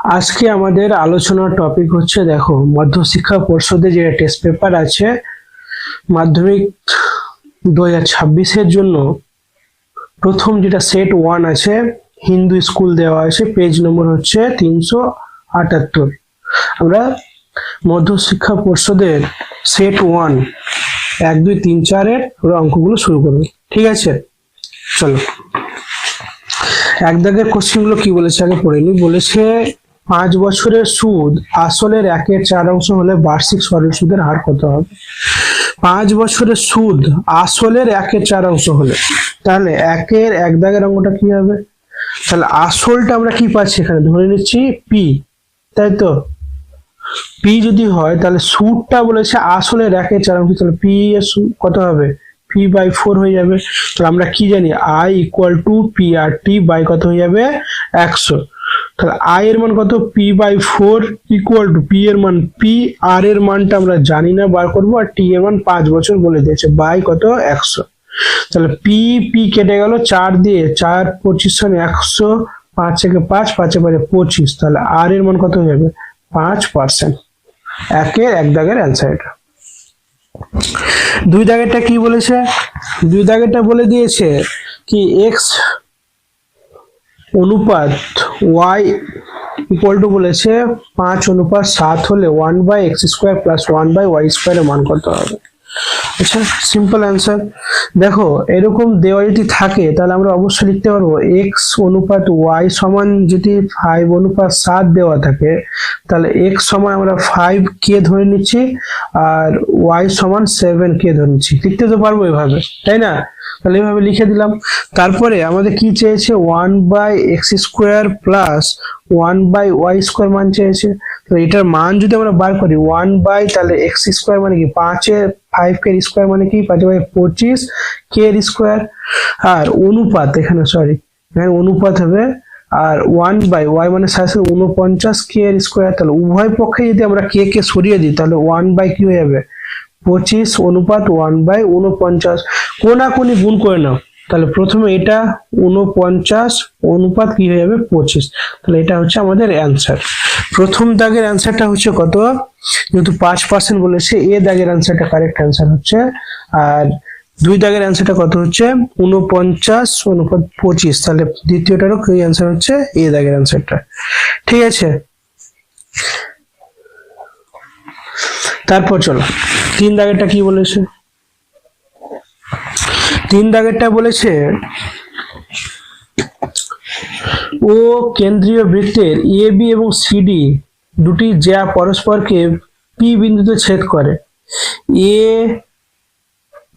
আজকে আমাদের আলোচনার টপিক হচ্ছে, দেখো, মধ্যশিক্ষা পর্ষদে যে টেস্ট পেপার আছে মাধ্যমিক 2026-এর জন্য প্রথম যেটা সেট 1 আছে, হিন্দু স্কুল দেওয়া আছে, পেজ নম্বর হচ্ছে 378। আমরা মধ্যশিক্ষা পর্ষদের সেট 1 1 2 3 4 এর অঙ্কগুলো শুরু করব। ঠিক আছে, চলো। এক দাগের কোশ্চেনগুলো কি বলেছে আগে পড়ে নি। বলেছে 5 বছরের সুদ আসলের 1/4 হলে বার্ষিক সরল সুদের হার কত হবে। 5 বছরের সুদ আসলের 1/4 হলে, তাহলে এক দাগের অঙ্কটা কি হবে? তাহলে আসলটা আমরা কি পাচ্ছি, এখানে ধরে নিচ্ছি পি, তাই তো। পি যদি হয় তাহলে সুদটা বলেছে আসলের 1/4, তাহলে পি এর কত হবে? p/4 হয়ে যাবে। তাহলে আমরা কি জানি, i = p আর t বাই কত হয়ে যাবে 100। তাহলে i এর মান কত? p/4 = p এর মান p, r এর মানটা আমরা জানি না, বার করবো, আর t এর মান 5 বছর বলে দিয়েছে, বাই কত 100। তাহলে p কেটে গেল 4 দিয়ে, 4 25 100, 5 থেকে 5, 5 এ 25, তাহলে r এর মান কত হয়ে যাবে? 5%। এক দাগের অ্যান্সার এটা। 2 দাগেরটা কি বলেছে? 2 দাগেরটা বলে দিয়েছে কি x অনুপাত y বলেছে 5:7 হলে 1/x² + 1/y² এর মান কত হবে। আচ্ছা, সিম্পল অ্যান্সার। দেখো, এরকম দেওয়া যদি থাকে তাহলে আমরা অবশ্যই লিখতে পারবো x অনুপাত y সমান, যদি 5:7 দেওয়া থাকে তাহলে x সমান আমরা 5k ধরে নিচ্ছি আর y সমান 7k ধরে নিচ্ছি। লিখতে তো পারবো এভাবে, তাই না? তাহলে এভাবে লিখে দিলাম। তারপরে আমাদের কি চেয়েছে? 1/x² + 1/y² মান চেয়েছে। তো এটার মান যদি আমরা বার করি, 1/ তাহলে x² মানে কি 5k এর স্কয়ার মানে কি 5/25k এর স্কয়ার, আর অনুপাত এখানে অনুপাত হবে, আর 1/y মানে 49k এর স্কয়ার। তাহলে উভয় পক্ষে যদি আমরা k কে সরিয়ে দিই তাহলে 1/ কি হয়ে যাবে? 25 অনুপাত 1/49। কোনাকুনি গুণ করে নাও, তাহলে প্রথমে এটা 49 অনুপাত কি হয়ে যাবে? 25। তাহলে এটা হচ্ছে আমাদের অ্যান্সার। প্রথম দাগের অ্যান্সারটা হচ্ছে কত? যেহেতু 5% বলেছে, এ দাগের অ্যান্সারটা কারেক্ট অ্যান্সার হচ্ছে। আর 2 দাগের অ্যান্সারটা কত হচ্ছে? 49 অনুপাত 25। তাহলে দ্বিতীয়টারও কি অ্যান্সার হচ্ছে? এ দাগের অ্যান্সারটা। ঠিক আছে, তারপর চলো 3 দাগেরটা কি বলেছে। 3 দাগেরটা বলেছে ও কেন্দ্রীয় বৃত্তের AB এবং CD দুটি যা পরস্পরকে P বিন্দুতে ছেদ করে,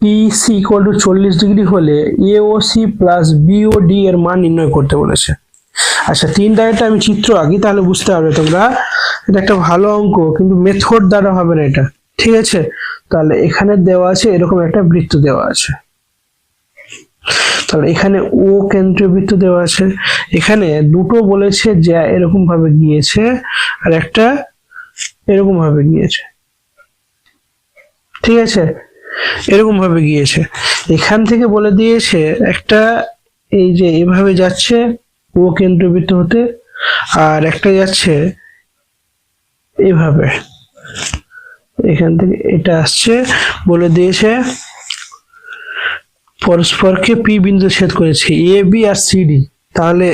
APC = 40 ডিগ্রি হলে AOC + BOD এর মান নির্ণয় করতে বলেছে। আচ্ছা, 3 দাগেরটা আমি চিত্র আঁকি, তাহলে বুঝতে পারবে তোমরা। এটা একটা ভালো অঙ্ক, কিন্তু মেথড দ্বারা হবে না এটা। ঠিক আছে, তাহলে এখানে দেওয়া আছে এরকম একটা বৃত্ত দেওয়া আছে, তাহলে এখানে ও কেন্দ্রীয় বৃত্ত দেওয়া আছে, এখানে দুটো বলেছে যে এরকম ভাবে গিয়েছে আর একটা এরকম ভাবে গিয়েছে। ঠিক আছে, এরকম ভাবে গিয়েছে। এখান থেকে বলে দিয়েছে একটা এই যে এভাবে যাচ্ছে ও কেন্দ্রীয় বৃত্ত হতে, আর একটা যাচ্ছে এভাবে, এখান থেকে এটা আসছে, বলে দিয়েছে পরস্পরকে পি বিন্দু ছেদ করেছে এ বি আর সিডি। তাহলে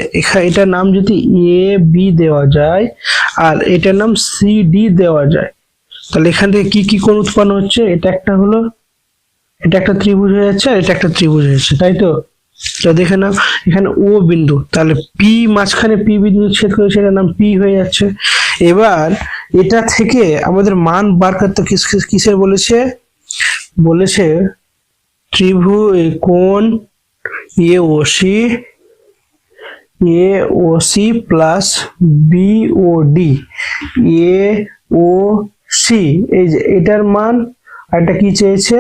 এটার নাম যদি এ বি দেওয়া যায় আর এটার নাম সিডি দেওয়া যায়, তাহলে এখান থেকে কি কি কোণ উৎপন্ন হচ্ছে? এটা একটা হলো, এটা একটা ত্রিভুজ হয়ে যাচ্ছে আর এটা একটা ত্রিভুজ হয়ে যাচ্ছে, তাই তো। দেখে নাও, এখানে ও বিন্দু, তাহলে পি মাঝখানে পি বিন্দু ছেদ করেছে, এটার নাম পি হয়ে যাচ্ছে। এবার এটা থেকে আমাদের মান বার করতে কিসের বলেছে? বলেছে ত্রিভুজ কোণ AOC প্লাস BOD, AOC এই যে এটার মান, আর এটা কি চেয়েছে?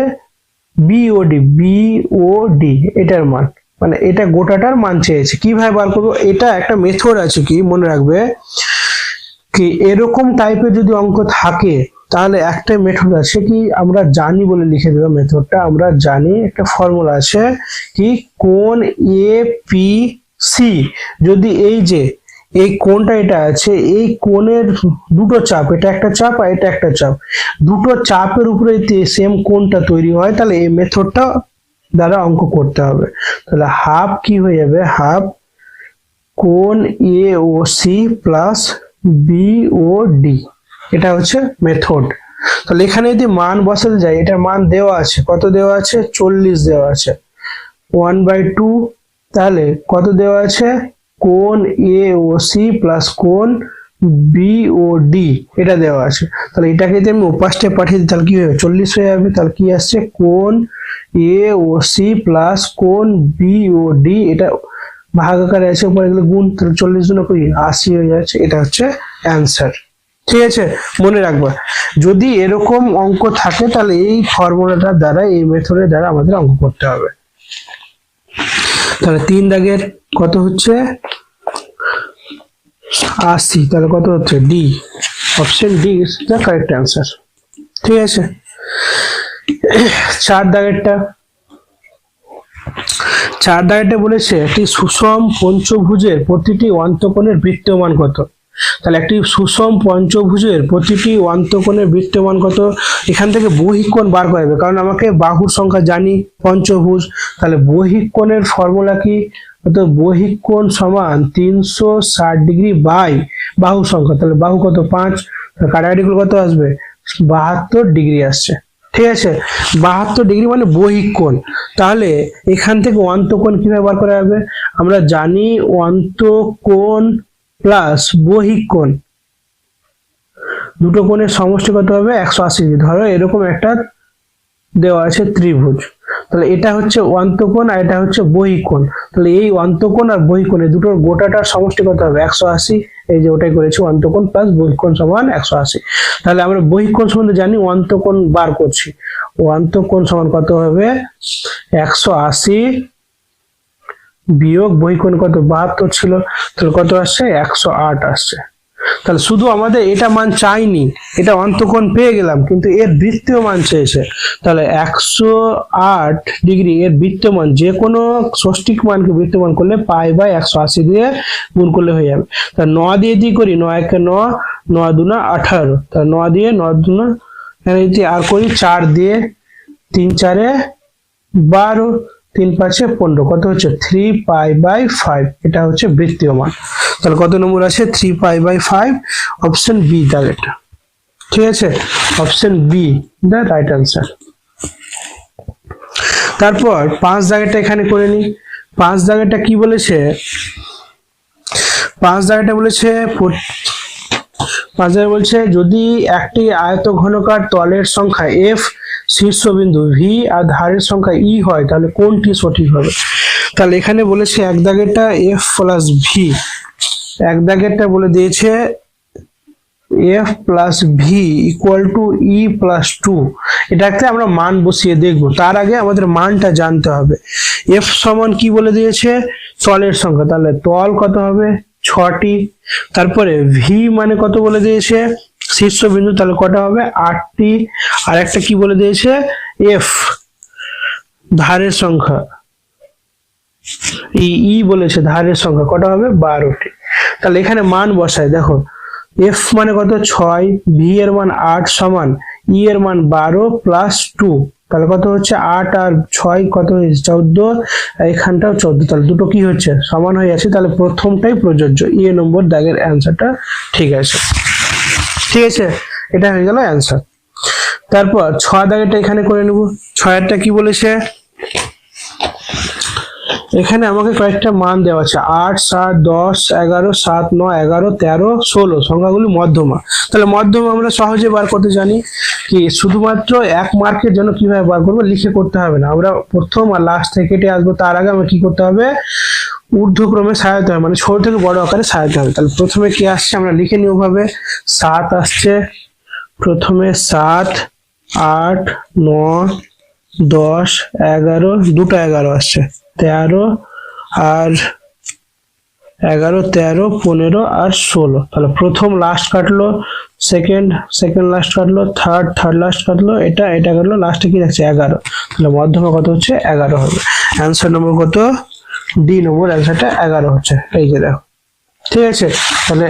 BOD এটার মান, মানে এটা গোটাটার মান চেয়েছে। কিভাবে বার করবো? এটা একটা মেথড আছে, কি মনে রাখবে, কি এরকম টাইপের যদি অঙ্ক থাকে তাহলে একটা মেথড আছে, কি আমরা জানি বলে লিখে দেবো মেথডটা। আমরা জানি একটা ফর্মুলা আছে, কি কোণ APC যদি এই যে এই কোণটা এটা আছে, এই কোণের দুটো চাপ, এটা একটা চাপ আর এটা একটা চাপ, দুটো চাপের উপরে সেম কোণটা তৈরি হয়, তাহলে এই মেথডটা দ্বারা অঙ্ক করতে হবে। তাহলে হাফ কি হয়ে যাবে, হাফ কোণ এ ও সি প্লাস বি ও ডি, এটা হচ্ছে মেথড। তাহলে এখানে যদি মান বসাতে যাই, এটার মান দেওয়া আছে, কত দেওয়া আছে, 40 দেওয়া আছে, 1/2, তাহলে কত দেওয়া আছে, কোণ এ ও সি প্লাস কোণ বি ও ডি, এটা দেওয়া আছে। তাহলে এটাকে যদি আমি উপাস্তে পাঠিয়ে দিই তাহলে কি হবে, 40 হয়ে যাবে। তাহলে কি আসছে, কোণ এ ও সি প্লাস কোণ বি ও ডি, এটা ভাগাকারে আছে, উপরে এগুলো গুণ, তাহলে 40 গুণ 80 হয়ে যাচ্ছে, এটা হচ্ছে অ্যান্সার। ঠিক আছে, মনে রাখবা যদি এরকম অঙ্ক থাকে তাহলে এই ফর্মুলাটার দ্বারা, এই মেথডের দ্বারা আমাদের অঙ্ক করতে হবে। তাহলে 3 দাগের কত হচ্ছে 80, তাহলে কত হচ্ছে D, option D is the correct answer. ঠিক আছে, 4 দাগেরটা, 4 দাগেরটা বলেছে একটি সুষম পঞ্চভুজের প্রতিটি অন্তকোণের বৃত্তমান কত। তাহলে একটি সুষম পঞ্চভুজের প্রতিটি অন্তকোণের বৃত্তমান কত, এখান থেকে বহিক কোণ বার করা যাবে, কারণ আমাকে বাহুর সংখ্যা জানি পঞ্চভুজ, তাহলে বহিক কোণের ফর্মুলা কি, অর্থাৎ বহিক কোণ সমান 360 ডিগ্রি বাই বাহু সংখ্যা, তাহলে বাহু কত 5, কাটাকাটি গুলো কত আসবে, 72 ডিগ্রি আসছে। ঠিক আছে, 72 ডিগ্রি মানে বহিক কোণ। তাহলে এখান থেকে অন্তকোণ কিভাবে বার করা যাবে, আমরা জানি অন্তকোণ প্লাস বহিক কোণ, দুটো কোণের সমষ্টি কত হবে 180 ডিগ্রি। ধরো এরকম একটা দেওয়া আছে ত্রিভুজ, তাহলে এটা হচ্ছে অন্তকোণ আর এটা হচ্ছে বহিক কোণ, তাহলে এই অন্তকোণ আর বহিক কোণ এই দুটোর গোটাটার সমষ্টি কত হবে 180, এই যে ওটাই করেছি, অন্তকোণ প্লাস বহিক কোণ সমান 180। তাহলে আমরা বহিক কোণ সম্বন্ধে জানি, অন্তকোণ বার করছি, অন্তকোণ সমান কত হবে 180 বিয়োগ বহিক কোণ কত 72 ছিল, তাহলে কত আসছে 108 আসছে। তাহলে শুধু আমাদের এটা মান চাইনি, এটা অন্তকোণ পেয়ে গেলাম, কিন্তু এর বৃত্তীয় মান চেয়েছে, তাহলে 108 ডিগ্রি এর বৃত্তমান, যে কোনো ষষ্ঠিক মানকে বৃত্তমান করলে পাই বাই 180 দিয়ে গুণ করলে হয়ে যাবে। তা 9 দিয়ে করি, 9 একে 9, 9 দুনা 18, তাহলে 9 দিয়ে 9 দুনা, এখানে যদি আর করি 4 দিয়ে, 3 4 12, 3 5 15, কত হচ্ছে 3 পাই বাই 5, এটা হচ্ছে বৃত্তীয় মান। তাহলে কত নম্বর আছে 3 পাই বাই 5, অপশন বি দাগেরটা। ঠিক আছে, option B the right answer. তারপর 5 দাগেরটা এখানে করে নি। 5 দাগেরটা কি বলেছে, 5 দাগেরটা বলেছে, 5 দাগে বলছে যদি একটি আয়তঘনকার তলের সংখ্যা f, শীর্ষবিন্দু v আর ধারের সংখ্যা e হয় তাহলে কোনটি সঠিক হবে। তাহলে এখানে বলেছে এক দাগেরটা f প্লাস v, এক দাগেরটা বলে দিয়েছে f plus v equal to e plus 2। এটাকে আমরা মান বসিয়ে দেখব, তার আগে আমাদের মানটা জানতে হবে। f সমান কি বলে দিয়েছে, তলের সংখ্যা, তাহলে তল কত হবে 6টি। তারপরে v মানে কত বলে দিয়েছে, শীর্ষবিন্দু, তাহলে কটা হবে 8টি। আর একটা কি বলে দিয়েছে, f ধারের সংখ্যা, ই বলেছে ধারের সংখ্যা, কটা হবে 12টি। তাহলে এখানে মান বসাই, দেখো f মানে কত 6, v এর মান 8 সমান e এর মান 12 প্লাস 2, তাহলে কত হচ্ছে 8 আর 6 কত হয়েছে 14, এখানটাও 14, তাহলে দুটো কি হচ্ছে সমান হয়ে আছে, তাহলে প্রথমটাই প্রযোজ্য, এ নম্বর দাগের অ্যান্সারটা ঠিক আছে। ঠিক আছে, এটা হয়ে গেল অ্যান্সার। তারপর 6 দাগেরটা এখানে করে নেব। 6এরটা কি বলেছে, এখানে আমাকে কয়েকটা মান দেওয়া আছে 8 7 10 11 7 9 11 13 16, সংখ্যাগুলি মধ্যমা। তাহলে মধ্যমা আমরা সহজে বার করতে জানি, কি শুধুমাত্র 1 মার্কের জন্য কিভাবে বার করবো, লিখে করতে হবে না, আমরা প্রথম আর লাস্ট থেকে কেটে আসবো, তার আগে আমরা কি করতে হবে, ঊর্ধ্বক্রমে সাজাতে হবে, মানে ছোট থেকে বড় আকারে সাজাতে হবে। তাহলে প্রথমে কি আসছে আমরা লিখে নিব ভাবে, 7 আসছে প্রথমে, 7 8 9 10 11, দুটো 11 আসছে, 13 আর 11 13 15 আর 16, তাহলে প্রথম লাস্ট কাটলো, সেকেন্ড লাস্ট কাটলো, থার্ড লাস্ট কাটলো, এটা কাটলো, লাস্টে কি রাখছে 11, তাহলে মধ্যমা কত হচ্ছে 11 হবে। অ্যান্সার নম্বর কত, ডি নম্বর অ্যান্সারটা 11 হচ্ছে। এই যে দেখো ঠিক আছে, তাহলে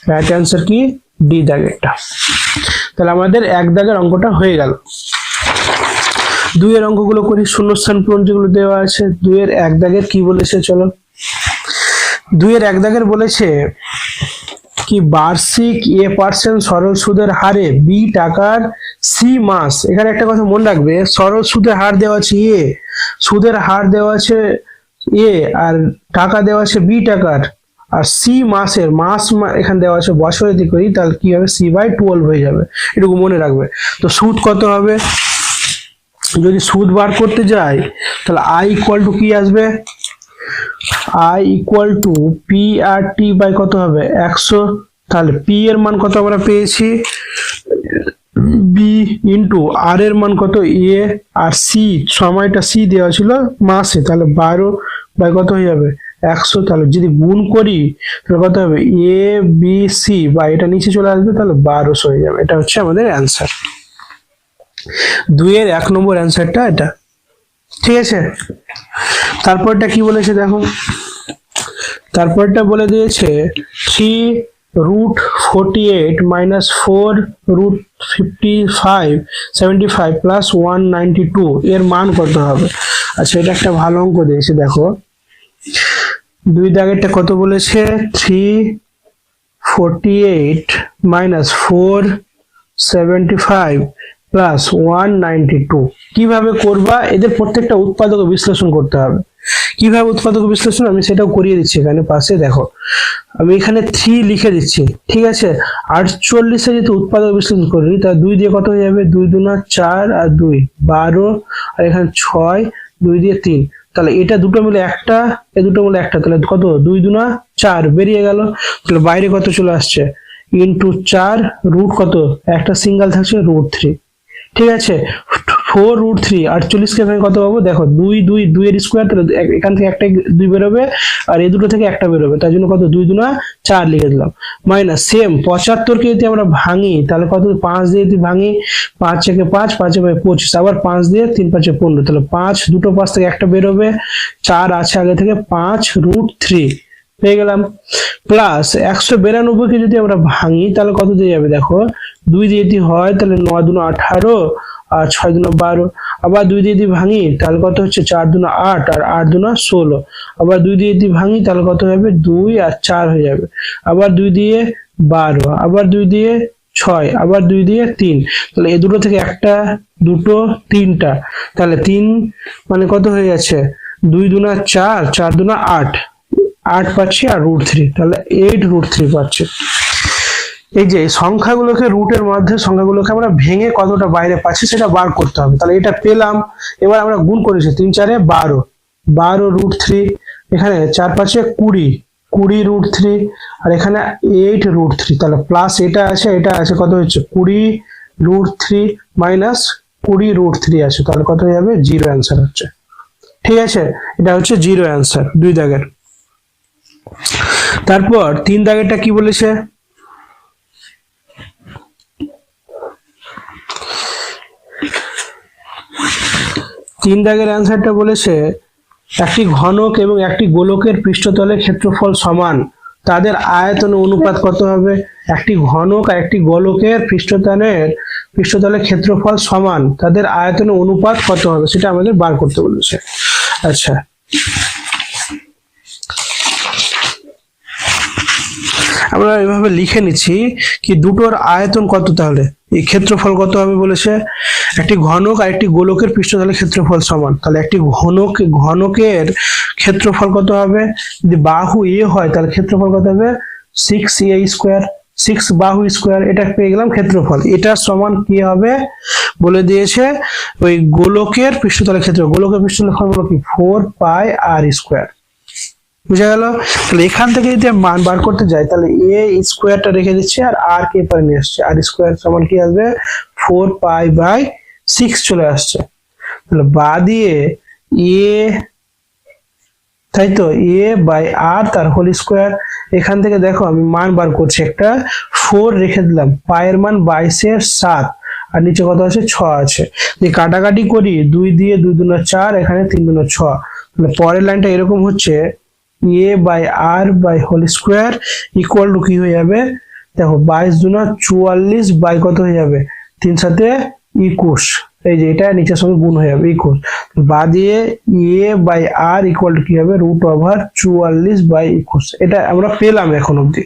রাইট অ্যান্সার কি ডি দাগেরটা। তাহলে আমাদের এক দাগের অঙ্কটা হয়ে গেল। দুইয়ের অঙ্কগুলো করি, শূন্যস্থান পূরণ যেগুলো দেওয়া আছে। দুইয়ের এক দাগের কি বলেছে, চলো। দুইয়ের এক দাগের বলেছে কি বার্ষিক % সরল সুদের হারে বি টাকার সি মাস। এখানে একটা কথা মনে রাখবে, সরল সুদের হার দেওয়া আছে এ, সুদের হার দেওয়া আছে এ, আর টাকা দেওয়া আছে বি টাকার, আর সি মাসের মাস এখানে দেওয়া আছে বছরে যদি করি তাহলে কি হবে, C/12 হয়ে যাবে, এটুকু মনে রাখবে। তো সুদ কত হবে, যদি সুদ বার করতে যাই তাহলে I = কি আসবে, I = P/T কত হবে 100। তাহলে P এর মান কত আমরা পেয়েছি, B * R এর মান কত A, আর C সময়টা C দেওয়া ছিল মাসে, তাহলে 12 কত হয়ে যাবে 100। তাহলে যদি গুণ করি তাহলে কত হবে ABC, বা এটা নিচে চলে আসবে, তাহলে 1200 হয়ে যাবে। এটা হচ্ছে আমাদের অ্যান্সার। দুইয়ের 1 নম্বর অ্যান্সারটা এটা, ঠিক আছে। তারপরটা কি বলেছে দেখো, তারপরটা বলে দিয়েছে 3√48 - 4√55 + 192 এর মান কত হবে। আচ্ছা, এটা একটা ভালো অঙ্ক দিয়েছে, দেখো দুই দাগেরটা কত বলেছে, 348 - 475 + 192। কিভাবে করবা, এদের প্রত্যেকটা উৎপাদক বিশ্লেষণ করতে হবে। কিভাবে উৎপাদক বিশ্লেষণ, আমি সেটাও করিয়ে দিচ্ছি এখানে পাশে। দেখো আমি এখানে 3 লিখে দিচ্ছি, ঠিক আছে। 48 যদি উৎপাদক বিশ্লেষণ করি তাহলে 2 দিয়ে কত হয়ে যাবে, 2 × 2 = 4 আর 2 12, আর এখানে 6, 2 দিয়ে 3, তাহলে এটা দুটো মিলে একটা, এ দুটো মিলে একটা, তাহলে কত 2 × 2 = 4 বেরিয়ে গেল। তাহলে বাইরে কত চলে আসছে, *4 রুট কত, একটা সিঙ্গেল থাকছে √3, ঠিক আছে। 4√3 48 কে কত পাবো, দেখো 2 এর স্কয়ার, তাহলে এখান থেকে একটা 2 বেরোবে, আর এই দুটো থেকে একটা বেরোবে, তার জন্য কত 2 × 2 = 4 লিখে দিলাম। মাইনাস সেম 75 কে যদি আমরা ভাঙি তাহলে কত, 5 দিয়ে যদি ভাঙি, 5 × 5 = 25, আবার 5 দিয়ে 3 × 5 = 15, তাহলে 5 দুটো 5 থেকে একটা বেরোবে, 4 আছে আগে থেকে, 5√3 পেয়ে গেলাম। প্লাস 192 কে যদি আমরা ভাঙি তাহলে কত দিয়ে যাবে, দেখো 2 দিয়ে যদি হয় তাহলে 9 × 2 = 18, আর 6 × 2 = 12, আবার 2 দিয়ে যদি ভাঙি তাহলে কত হচ্ছে, 4 × 2 = 8, আর 8 × 2 = 16, আবার 2 দিয়ে যদি ভাঙি তাহলে কত হবে, 2 আর 4 হয়ে যাবে, আবার 2 দিয়ে 12, আবার 2 দিয়ে 6, আবার 2 দিয়ে 3, তাহলে এই দুটো থেকে একটা, দুটো, তিনটা, তাহলে 3 মানে কত হয়ে যাচ্ছে, 2 × 2 = 4, 4 × 2 = 8 পাচ্ছি, আর √3, তাহলে 8√3 পাচ্ছি। এই যে সংখ্যাগুলোকে রুটের মধ্যে সংখ্যাগুলোকে আমরা ভেঙে কতটা বাইরে পাচ্ছি সেটা বার করতে হবে। তাহলে এটা পেলাম, এবার আমরা গুণ করেছি 3 × 4 = 12, 12√3, এখানে 4 × 5 = 20, 20√3, আর এখানে 8√3, তাহলে প্লাস এটা আছে, এটা আছে, কত হচ্ছে 20√3 - 20√3 আছে, তাহলে কত হয়ে যাবে, 0 অ্যান্সার হচ্ছে, ঠিক আছে। এটা হচ্ছে 0 অ্যান্সার দুই দাগের। তারপর 3 দাগেরটা কি বলেছে, 3 দাগের অ্যান্সারটা বলেছে একটি ঘনক এবং একটি গোলকের পৃষ্ঠতলের ক্ষেত্রফল সমান, তাদের আয়তনের অনুপাত কত হবে। একটি ঘনক আর একটি গোলকের পৃষ্ঠতলের ক্ষেত্রফল সমান, তাদের আয়তনের অনুপাত কত হবে সেটা আমাদের বার করতে বলেছে। আচ্ছা, আমরা এভাবে লিখে নিচ্ছি কি দুটোর আয়তন কত, তাহলে এই ক্ষেত্রফল কত হবে বলেছে, একটি ঘনক আর একটি গোলকের পৃষ্ঠতলের ক্ষেত্রফল সমান, তাহলে একটি ঘনকের ক্ষেত্রফল কত হবে, যদি বাহু এ হয় তাহলে ক্ষেত্রফল কত হবে, 6a², 6 বাহু স্কয়ার, এটা পেয়ে গেলাম ক্ষেত্রফল। এটা সমান কি হবে বলে দিয়েছে, ওই গোলকের পৃষ্ঠতলের ক্ষেত্রফল, গোলকের পৃষ্ঠতলের ক্ষেত্রফল কি 4πr²। বুঝা গেল। তাহলে এখান থেকে যদি মান বার করতে যাই তাহলে a² রেখে দিচ্ছি, আর r কে পরে নিয়ে আসছে, r² সমান কি আসবে, 4π/6 চলে আসছে। তাহলে বা দিয়ে a, তাই তো, a/r তার হোল স্কয়ার। এখান থেকে দেখো আমি মান বার করছি, একটা 4 রেখে দিলাম, পায়ের মান 22 × 7, আর নিচে কত আছে, 6 আছে। যে কাটাকাটি করি, 2 দিয়ে 2 × 2 = 4, এখানে 3 × 2 = 6, তাহলে পরের লাইনটা এরকম হচ্ছে, A by R by whole square equal to কি হয়ে যাবে, দেখো 22 দুনা 44 বাই কত হয়ে যাবে 3×7 = 21। এই যে এটা নিচের সঙ্গে গুণ হয়ে যাবে 21, বা দিয়ে এ বাই আর ইকুয়াল টু কি হবে √44/21। এটা আমরা পেলাম এখন অবধি,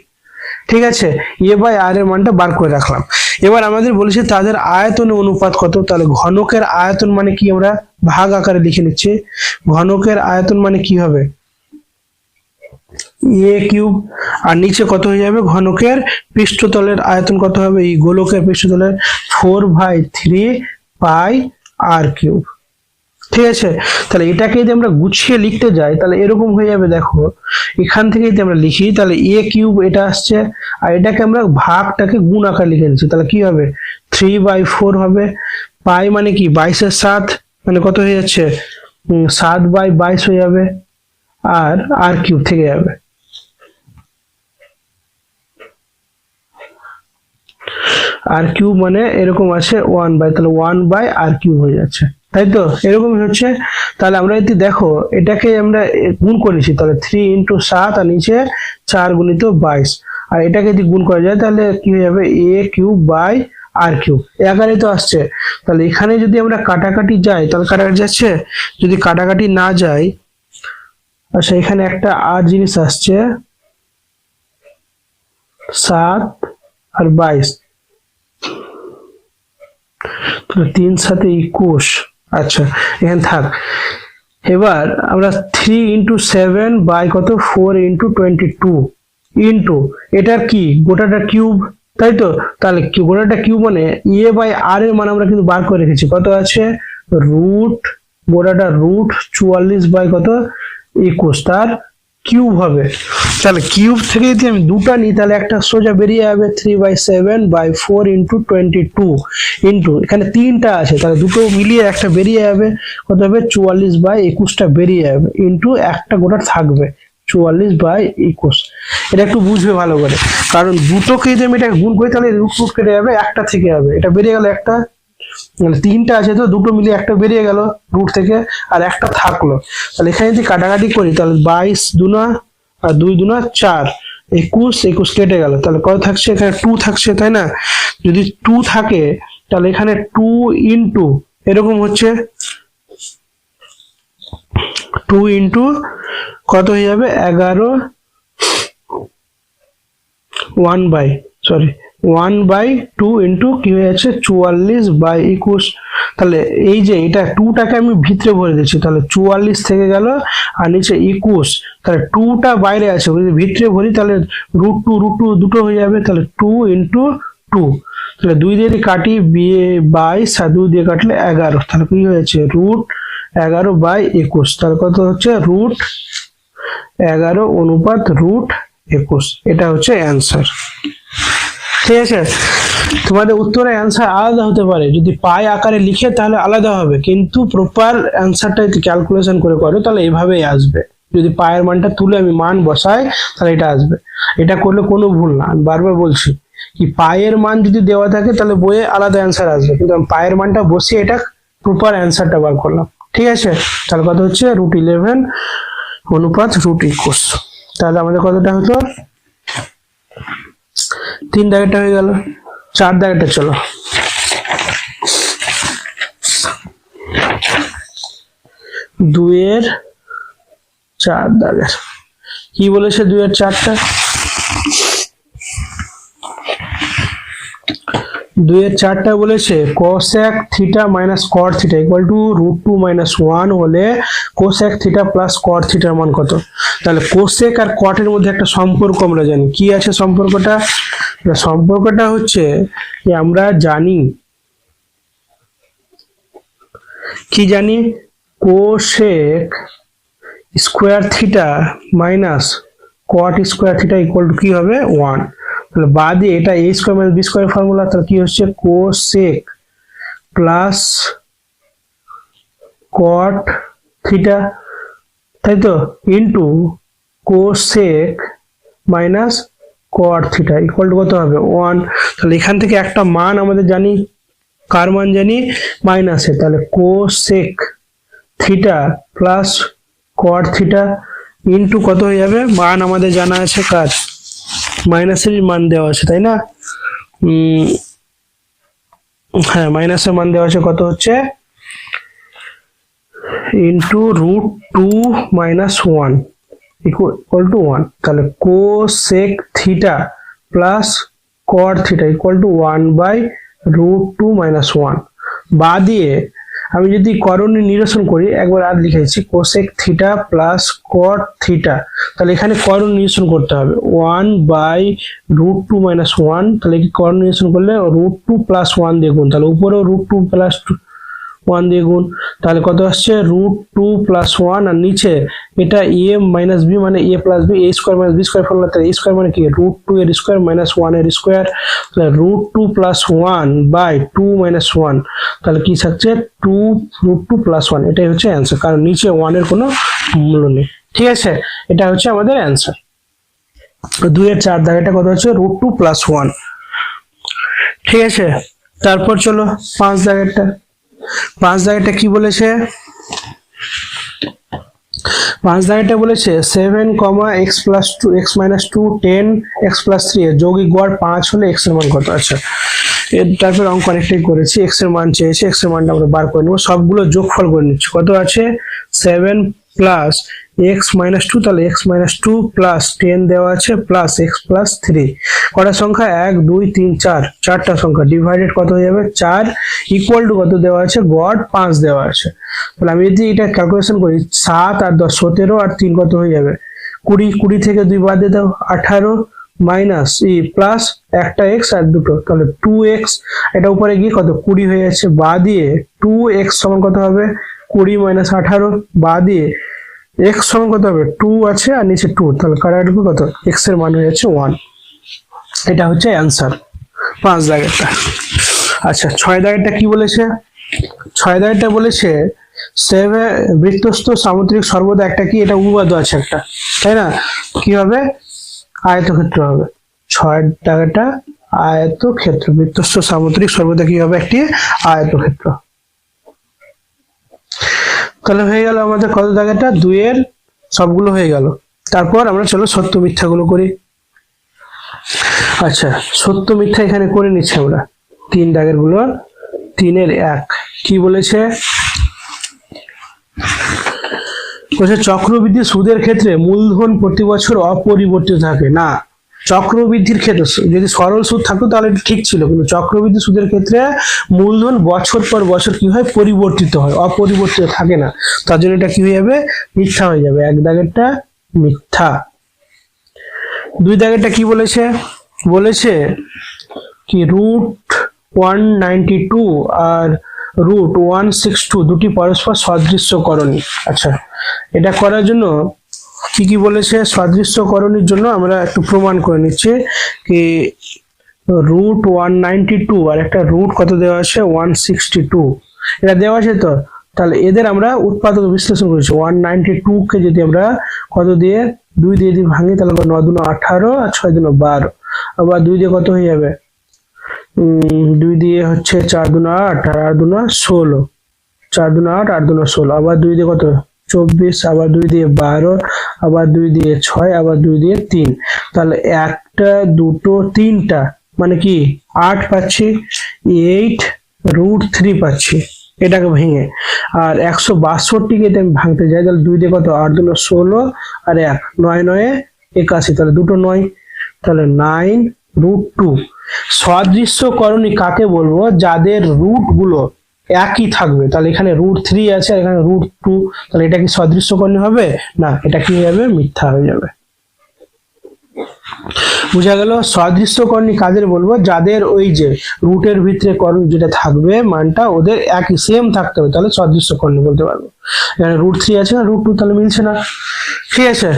ঠিক আছে। এ বাই আর এর মানটা বার করে রাখলাম। এবার আমাদের বলেছে তাদের আয়তনের অনুপাত কত, তাহলে ঘনকের আয়তন মানে কি আমরা ভাগ আকারে লিখে নিচ্ছি। ঘনকের আয়তন মানে কি হবে এ কিউব, আর নিচে কত হয়ে যাবে ঘনকের পৃষ্ঠতলের আয়তন কত হবে, এই গোলকের পৃষ্ঠতলের 4/3πr³। ঠিক আছে, তাহলে এটাকে যদি আমরা গুছিয়ে লিখতে যাই তাহলে এরকম হয়ে যাবে। দেখো এখান থেকে যদি আমরা লিখি তাহলে এ কিউব এটা আসছে, আর এটাকে আমরা ভাগটাকে গুণ আকার লিখে নিচ্ছি, তাহলে কি হবে 3/4 হবে। পাই মানে কি 22/7, মানে কত হয়ে যাচ্ছে 7/22 হয়ে যাবে, আর আর কিউব থেকে যাবে। আর কিউব মানে এরকম আছে 1/, তাহলে 1/r³ হয়ে যাচ্ছে, তাই তো এরকম হচ্ছে। তাহলে আমরা যদি দেখো এটাকে আমরা গুণ করেছি, তাহলে 3 × 7 আর নিচে 4 × 22, আর এটাকে যদি গুণ করা যায় তাহলে কি হয়ে যাবে a³ আকারে তো আসছে। তাহলে এখানে যদি আমরা কাটাকাটি যাই তাহলে কাটাকাটি যাচ্ছে, যদি কাটাকাটি না যায়, আচ্ছা এখানে একটা আর জিনিস আসছে 7 আর 22, 3×7 = 21। আচ্ছা এখানে থাক। এবার আমরা 3 × 7 বাই কত 4 × 22 ইন্টু এটার কি গোটাটা কিউব, তাই তো। তাহলে গোটাটা কিউব মানে এ বাই আর এর মান আমরা কিন্তু বার করে রেখেছি, কত আছে গোটাটা √44/21 তার কিউব হবে। তাহলে কিউব থেকে যদি আমি দুটা নিই তাহলে একটা সোজা বেরিয়ে যাবে 3/7/4 × 22 ইন্টু এখানে তিনটা আছে, তাহলে দুটো মিলিয়ে একটা বেরিয়ে যাবে, কত হবে 44/21টা বেরিয়ে যাবে, ইন্টু একটা গোটা থাকবে 44/21। এটা একটু বুঝবে ভালো করে, কারণ দুটোকে যদি আমি এটা গুণ করি তাহলে রুট কেটে যাবে, একটা থেকে যাবে, এটা বেরিয়ে গেল একটা, মানে তিনটা আছে তো দুটো মিলিয়ে একটা বেরিয়ে গেল রুট থেকে, আর একটা থাকলো। তাহলে এখানে যদি কাটাকাটি করি তাহলে 22 দুনা আর 2 দুনা 4, 21 কেটে গেল, তাহলে কত থাকছে এখানে 2 থাকছে, তাই না। যদি 2 থাকে তাহলে এখানে 2 ইন্টু এরকম হচ্ছে 2 ইন্টু কত হয়ে যাবে 11 1/2 ইন্টু কি হয়ে যাচ্ছে 44/21। তাহলে এই যে এটা 2টাকে আমি ভিতরে ভরে দিচ্ছি, তাহলে 44 থেকে গেল আর নিচে 21, তাহলে 2টা বাইরে আছে, যদি ভিতরে ভরি তাহলে √2 দুটো হয়ে যাবে, তাহলে 2 × 2, তাহলে 2 দিয়ে কাটি 22 আর 2 দিয়ে কাটলে 11, তাহলে কি হয়েছে √11/21, তাহলে কত হচ্ছে √11 অনুপাত √21। এটা হচ্ছে অ্যান্সার। ঠিক আছে, তোমাদের উত্তরের অ্যান্সার আলাদা হতে পারে, যদি পাই আকারে লিখে তাহলে আলাদা হবে, কিন্তু প্রপার অ্যান্সারটা যদি ক্যালকুলেশন করে করো তাহলে এইভাবেই আসবে। যদি পায়ের মানটা তুলে আমি মান বসাই তাহলে এটা আসবে, এটা করলে কোনো ভুল না। আমি বারবার বলছি কি পায়ের মান যদি দেওয়া থাকে তাহলে বইয়ে আলাদা অ্যান্সার আসবে, কিন্তু আমি পায়ের মানটা বসিয়ে এটা প্রপার অ্যান্সারটা বার করলাম। ঠিক আছে, তাহলে কত হচ্ছে √11 অনুপাত √21। তাহলে আমাদের কতটা হতো 3 দাগেরটা হয়ে গেল, 4 দাগেরটা চলো। 2/4 দাগের কি বলেছে 2/4টা, 2/4টা বলেছে cosec θ - cot θ = √2 - 1 হলে cosec θ + cot θ এর মান কত। তাহলে cosec আর cot এর মধ্যে একটা সম্পর্ক আমরা জানি, কি আছে সম্পর্কটা, সম্পর্কটা হচ্ছে যে আমরা জানি কি জানি cosec square θ minus cot square θ equal to কি হবে 1। তাহলে বাদে এটা a square minus b square formula, তাহলে কি হচ্ছে cosec প্লাস cot θ, তাই তো, into cosec minus cot θ equal to কত হবে 1। তাহলে এখান থেকে একটা মান আমাদের জানি, কার মান জানি মাইনাসে, তাহলে cosec θ প্লাস cot θ ইন্টু কত হয়ে যাবে, মান আমাদের জানা আছে কার, মাইনাসের মান দেওয়া আছে তাই না, হ্যাঁ মাইনাসের মান দেওয়া আছে কত হচ্ছে ইন্টু √2 - 1 ইকুয়াল টু 1। তাহলে cosec theta plus cot theta equal to 1/√2 - 1। বা দিয়ে আমি যদি করণীয় নিরসন করি, একবার আর লিখেছি cosec theta plus cot theta, তাহলে এখানে করণ নিরসন করতে হবে 1/√2 - 1। তাহলে কি করণ নিরসন করলে √2 + 1 দিয়ে গুণ, তাহলে উপরেও √2 + 1 দিয়ে গুণ, তাহলে কত আসছে √2 + 1, আর নিচে এটা a - b মানে a + b, a² - b² formula, তাহলে a² মানে কি √2 এর স্কয়ার - 1 এর স্কয়ার, তাহলে √2 + 1/2 - 1, তাহলে কি থাকছে √2 + 1। এটাই হচ্ছে অ্যান্সার, কারণ নিচে 1 এর কোনো মূল্য নেই। ঠিক আছে, এটা হচ্ছে আমাদের অ্যান্সার। 2 এর 4 দাগেটা কত হচ্ছে √2 + 1। ঠিক আছে, তারপর চলো 5 দাগেরটা। 5 দাগেরটা কি বলেছে, 5 দাগেরটা বলেছে 7, x + 2 x - 2 10 x + 3 এর যৌগিক গড় 5 হলে x এর মান কত আছে। এর তারপর অঙ্ক অনেকটাই করেছি, x এর মান চেয়েছে, x এর মানটা আমরা বার করে নেব, সবগুলো যোগফল করে নিচ্ছি। কত আছে 7 + x - 2, তাহলে x - 2 + 10 দেওয়া আছে প্লাস x + 3, কটা সংখ্যা 1 2 3 4, চারটা সংখ্যা, ডিভাইডেড কত হয়ে যাবে 4, ইকুয়াল টু কত দেওয়া আছে গড় 5 দেওয়া আছে। তাহলে আমি যদি এটা ক্যালকুলেশন করি 7 আর 10 17, আর 3 কত হয়ে যাবে 20, 20 থেকে 2 বাদ দিয়ে দাও 18, মাইনাস প্লাস একটা x আর দুটো, তাহলে 2x, এটা উপরে গিয়ে কত 20 হয়ে যাচ্ছে, বা দিয়ে 2x সমান কত হবে 20 - 18, বা দিয়ে x সমান কত হবে 2 আছে আর নিচে 2, তাহলে কাটাকাটি কত x এর মান হয়ে যাচ্ছে 1। এটা হচ্ছে অ্যান্সার 5 দাগেরটা। আচ্ছা 6 দাগেরটা কি বলেছে, 6 দাগেরটা বলেছে 7 বৃত্তস্থ সামুদ্রিক সর্বদা একটা কি, এটা উপপাদ্য আছে একটা তাই না, কি হবে আয়তক্ষেত্র হবে। 6 দাগেরটা আয়তক্ষেত্র, বৃত্তস্থ সামুদ্রিক সর্বদা কি হবে একটি আয়তক্ষেত্র। তাহলে হয়ে গেল আমাদের কত দাগেরটা 2 এর সবগুলো হয়ে গেল। তারপর আমরা চলো সত্য মিথ্যা গুলো করি। আচ্ছা সত্য মিথ্যা এখানে করে নিচ্ছি আমরা 3 দাগের গুলো। 3 এর 1 কি বলেছে, চক্রবৃদ্ধি সুদের ক্ষেত্রে মূলধন প্রতি বছর অপরিবর্তিত থাকে না। চক্রবৃদ্ধির ক্ষেত্রে যদি সরল সুদ থাকতো তাহলে ঠিক ছিল, কিন্তু চক্রবৃদ্ধি সুদের ক্ষেত্রে মূলধন বছর পর বছর কি হয় পরিবর্তিত হয়, অপরিবর্তিত থাকে না, তার জন্য এটা কি হয়ে যাবে মিথ্যা হয়ে যাবে। 1 দাগেরটা মিথ্যা। 2 দাগেরটা কি বলেছে, বলেছে কি √192 আর √162 দুটি পরস্পর সদৃশ্যকরণী। আচ্ছা এটা করার জন্য কি কি বলেছে, সদৃশ্যকরণের জন্য আমরা একটু প্রমাণ করে নিচ্ছি কি √192 আর একটা রুট কত দেওয়া আছে 162, এটা দেওয়া আছে তো, তাহলে এদের আমরা উৎপাদক বিশ্লেষণ করেছি। 192 কে যদি আমরা কত দিয়ে 2 দিয়ে যদি ভাঙি তাহলে 9 2 18 আর 6 2 12, আবার 2 দিয়ে কত হয়ে যাবে 2 দিয়ে হচ্ছে 4 2 8 আর 8 2 16, 4 2 8 8 2 16, আবার 2 দিয়ে কত 24, আবার 2 দিয়ে 12, আবার 2 দিয়ে 6, আবার 2 দিয়ে 3, তাহলে একটা দুটো তিনটা মানে কি 8 পাচ্ছি, 8√3 পাচ্ছি এটাকে ভেঙে। আর 162 কে আমি ভাঙতে যাই তাহলে 2 দিয়ে কত 8 2 16 আর 1 9 9 81, তাহলে দুটো 9, তাহলে 9√2। সদৃশ্যকরণী কাকে বলবো, যাদের রুট গুলো একই থাকবে, তাহলে এখানে √3 আছে আর এখানে √2, তাহলে এটা কি সদৃশ্যকরণী হবে না, এটা কি হয়ে যাবে মিথ্যা হয়ে যাবে। বুঝা গেল, সদৃশ্যকরণী কাদের বলবো, যাদের ওই যে রুটের ভিতরে করণ যেটা থাকবে মানটা ওদের একই সেম থাকতে হবে, তাহলে সদৃশ্যকরণী বলতে পারবো। এখানে √3 আছে না √2, তাহলে মিলছে না। ঠিক আছে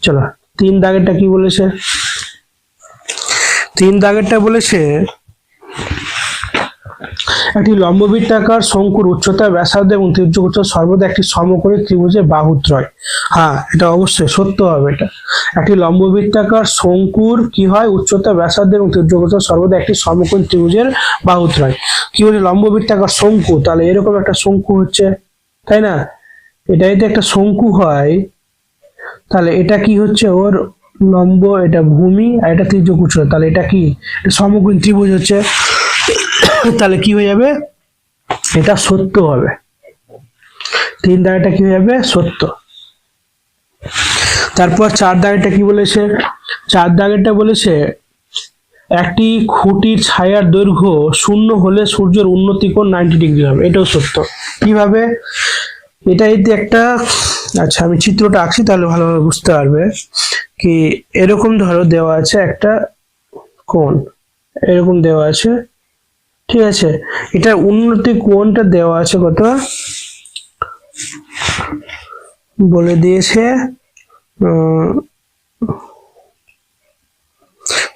চলো 3 দাগেরটা কি বলেছে, 3 দাগেরটা বলেছে একটি লম্ববৃত্তাকার শঙ্কুর উচ্চতা ব্যাসার্ধ এবং তীর্যক সর্বদা একটি সমকোণী ত্রিভুজের বাহুত্রয়। হ্যাঁ এটা অবশ্যই সত্য হবে। এটা একটি লম্ববৃত্তাকার শঙ্কুর কি হয় উচ্চতা ব্যাসার্ধ এবং তীর্যক সর্বদা একটি সমকোণী ত্রিভুজের বাহুত্রয়। কি বলে লম্ববৃত্তাকার শঙ্কু, তাহলে এরকম একটা শঙ্কু হচ্ছে তাই না, এটাই তো একটা শঙ্কু হয়, তাহলে এটা কি হচ্ছে ওর লম্ব, এটা ভূমি, আর এটা তির্যক উচ্চতা, তাহলে এটা কি সমকোণ ত্রিভুজ হচ্ছে। তাহলে কি হয়ে যাবে, এটা সত্য হবে, 3 দাগেরটা কি হয়ে যাবে, সত্য। তারপর 4 দাগেরটা কি বলেছে, 4 দাগেরটা বলেছে একটি খুঁটির ছায়ার দৈর্ঘ্য 0 হলে সূর্যের উন্নতি কোণ 90 ডিগ্রি হবে, এটাও সত্য। কিভাবে, এটা এই একটা, আচ্ছা আমি চিত্রটা আঁকছি তাহলে ভালোভাবে বুঝতে পারবে। কি এরকম ধরো দেওয়া আছে একটা কোণ, এরকম দেওয়া আছে, ঠিক আছে, এটা উন্নতি কোণটা দেওয়া আছে কত বলে দিয়েছে,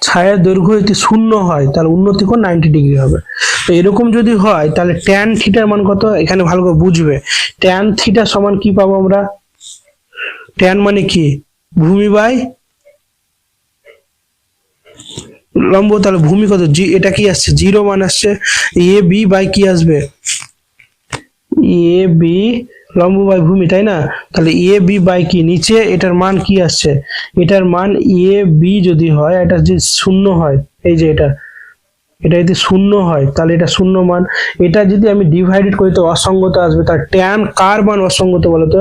ছায়ার দৈর্ঘ্য যদি 0 হয় তাহলে উন্নতি কোণ 90 ডিগ্রি হবে। তো এরকম যদি হয় তাহলে ট্যান থিটার মান কত, এখানে ভালো করে বুঝবে। ট্যান থিটা সমান কি পাবো আমরা, ট্যান মানে কি ভূমি বাই লম্ব, তাহলে ভূমি কত, এটা কি আসছে 0 মান আসছে, এ বি বাই কি আসবে, এ বি লম্ব বাই ভূমি, তাই না। তাহলে এ বি বাই কি নিচে এটার মান কি আসছে, এটার মান এ বি যদি হয়, এটা যদি 0 হয়, এই যে এটা যদি 0 হয় তাহলে এটা 0 মান, এটা যদি আমি ডিভাইডেড করি তো অসঙ্গত আসবে। তার ট্যান কার মান অসঙ্গত বলতো,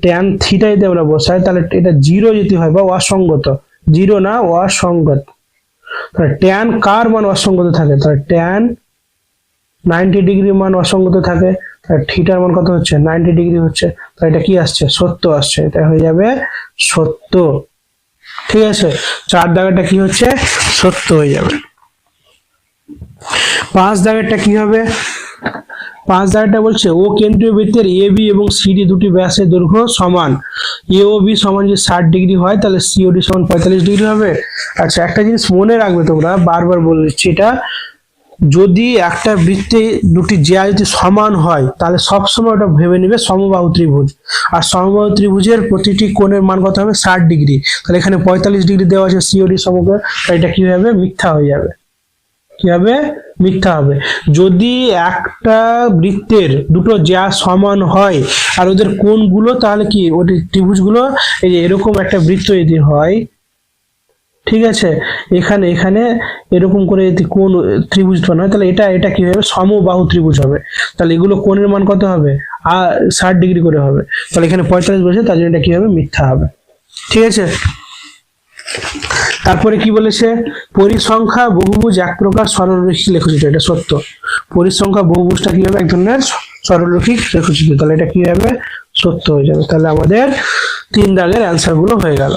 ট্যান থিটা যদি আমরা বসাই তাহলে এটা 0 যদি হয় বা অসঙ্গত, 0 না অসঙ্গত, তাহলে ট্যান কার মান অসঙ্গত থাকে, তাহলে ট্যান 90 ডিগ্রি মান অসঙ্গত থাকে, তাহলে থিটার মান কত হচ্ছে 90 ডিগ্রি হচ্ছে, তাহলে এটা কি আসছে, সত্য আসছে, এটা হয়ে যাবে সত্য। ঠিক আছে, 4 দাগেরটা কি হচ্ছে, সত্য হয়ে যাবে। 5 দাগেরটা কি হবে, 5 দাগেরটা বলছে ও কেন্দ্রীয় বৃত্তের এ বি এবং সিডি দুটি ব্যাসের দৈর্ঘ্য সমান, এ ও বি সমান যদি 60 ডিগ্রি হয় তাহলে সিওডি সমান 45 ডিগ্রি হবে। আচ্ছা একটা জিনিস মনে রাখবে, তোমরা বারবার বলে দিচ্ছি এটা, যদি একটা বৃত্তে দুটি জ্যা যদি সমান হয় তাহলে সবসময় ওটা ভেবে নেবে সমবাহু ত্রিভুজ, আর সমবাহু ত্রিভুজের প্রতিটি কোণের মান কত হবে 60 ডিগ্রি, তাহলে এখানে 45 ডিগ্রি দেওয়া আছে সিওডি সমকোণ, তাই এটা কি হবে, মিথ্যা হয়ে যাবে, কি হবে, মিথ্যা হবে। যদি একটা বৃত্তের দুটো জ্যা সমান হয় আর ওদের কোণগুলো তাহলে কি ওই ত্রিভুজগুলো, এই যে এরকম একটা বৃত্ত যদি হয়, ঠিক আছে, এখানে এখানে এরকম করে যদি কোণ ত্রিভুজ বানানো হয় তাহলে এটা এটা কি হবে, সমবাহু ত্রিভুজ হবে, তাহলে এগুলো কোণের মান কত হবে, 60 ডিগ্রি করে হবে, তাহলে এখানে 45 বসে, তার জন্য এটা কি হবে, মিথ্যা হবে। ঠিক আছে, তারপরে কি বলেছে, পরিসংখ্যা বহুভুজ এক প্রকার সরলরৈখিক লেখচিত্র, এটা সত্য। পরিসংখ্যা বহুভুজটা কি হবে, এক ধরনের সরলরৈখিক লেখচিত্র, তাহলে এটা কি হবে, সত্য হয়ে যাবে। তাহলে আমাদের 3 দাগের অ্যান্সার গুলো হয়ে গেল।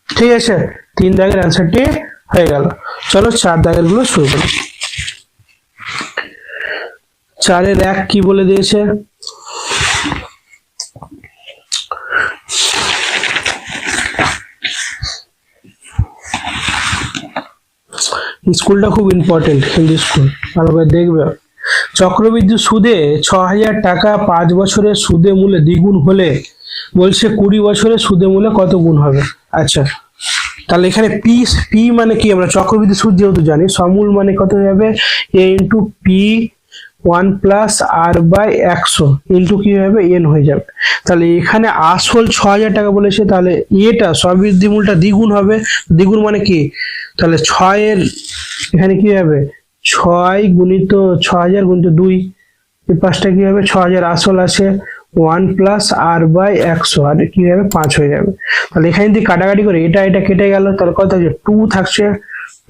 ঠিক আছে, 3 দাগের অ্যান্সারটি হয়ে গেল। চলো 4 দাগের গুলো শুরু করি। 4-এর 1 কি বলে দিয়েছে, স্কুলটা খুব ইম্পর্টেন্ট, হিন্দি স্কুল, ভালো করে দেখবে। চক্রবৃদ্ধি সুদে 6000 টাকা 5 বছরের সুদে মূলে দ্বিগুণ হলে বলছে 20 বছরের সুদে মূলে কত গুণ হবে। আচ্ছা তাহলে এখানে পি পি মানে কি, আমরা চক্রবৃদ্ধি সুদ যেহেতু জানি, সমূল মানে কত হয়ে যাবে, A into P 1 plus R by 100 into কি হবে, এন হয়ে যাবে। তাহলে এখানে আসল 6000 টাকা বলেছে, তাহলে এটা চক্রবৃদ্ধি মূলটা দ্বিগুণ হবে, দ্বিগুণ মানে কি, তাহলে 6-এর এখানে কি হবে 6 গুণিত 6000 গুণিত 2, এই 5টা কি হবে, 6000 আসল আছে 1 প্লাস আর বাই 100, আর কি হবে 5 হয়ে যাবে। তাহলে এখানে যদি কাটাকাটি করে এটা এটা কেটে গেল, তাহলে কত থাকছে 2 থাকছে,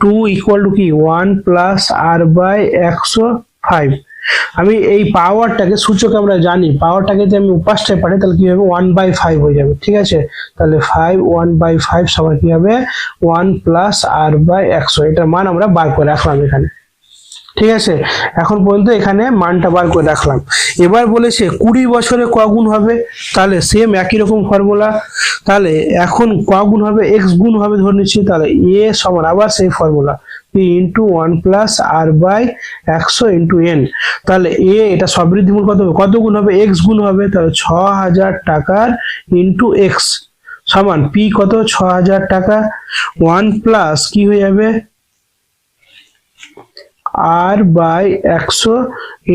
2 ইকুয়াল টু কি 1 প্লাস আর বাই 105। আমি এই পাওয়ারটাকে সূচকে আমরা জানি, পাওয়ারটাকে যদি আমি উপাস্থায় পাঠাই তাহলে কি হবে 1/5 হয়ে যাবে। ঠিক আছে, তাহলে 5 1/5 সমান কি হবে 1 প্লাস আর বাই 100, এটার মান আমরা বার করে রাখলাম এখানে। ঠিক আছে, এখন পর্যন্ত এখানে মানটা বার করে রাখলাম। এবার বলেছে 20 বছরে ক গুণ হবে, তাহলে সেম একই রকম ফর্মুলা, তাহলে এখন ক গুণ হবে, এক্স গুণ হবে ধরে নিচ্ছি, তাহলে এ সমান আবার সেই formula P into 1 plus R by 100 into N, তাহলে এ এটা সবৃদ্ধিমূল কত হবে, কত গুণ হবে, এক্স গুণ হবে, তাহলে 6000 টাকার ইন্টু এক্স সমান পি কত 6000 টাকা 1 প্লাস কি হয়ে যাবে আর বাই 100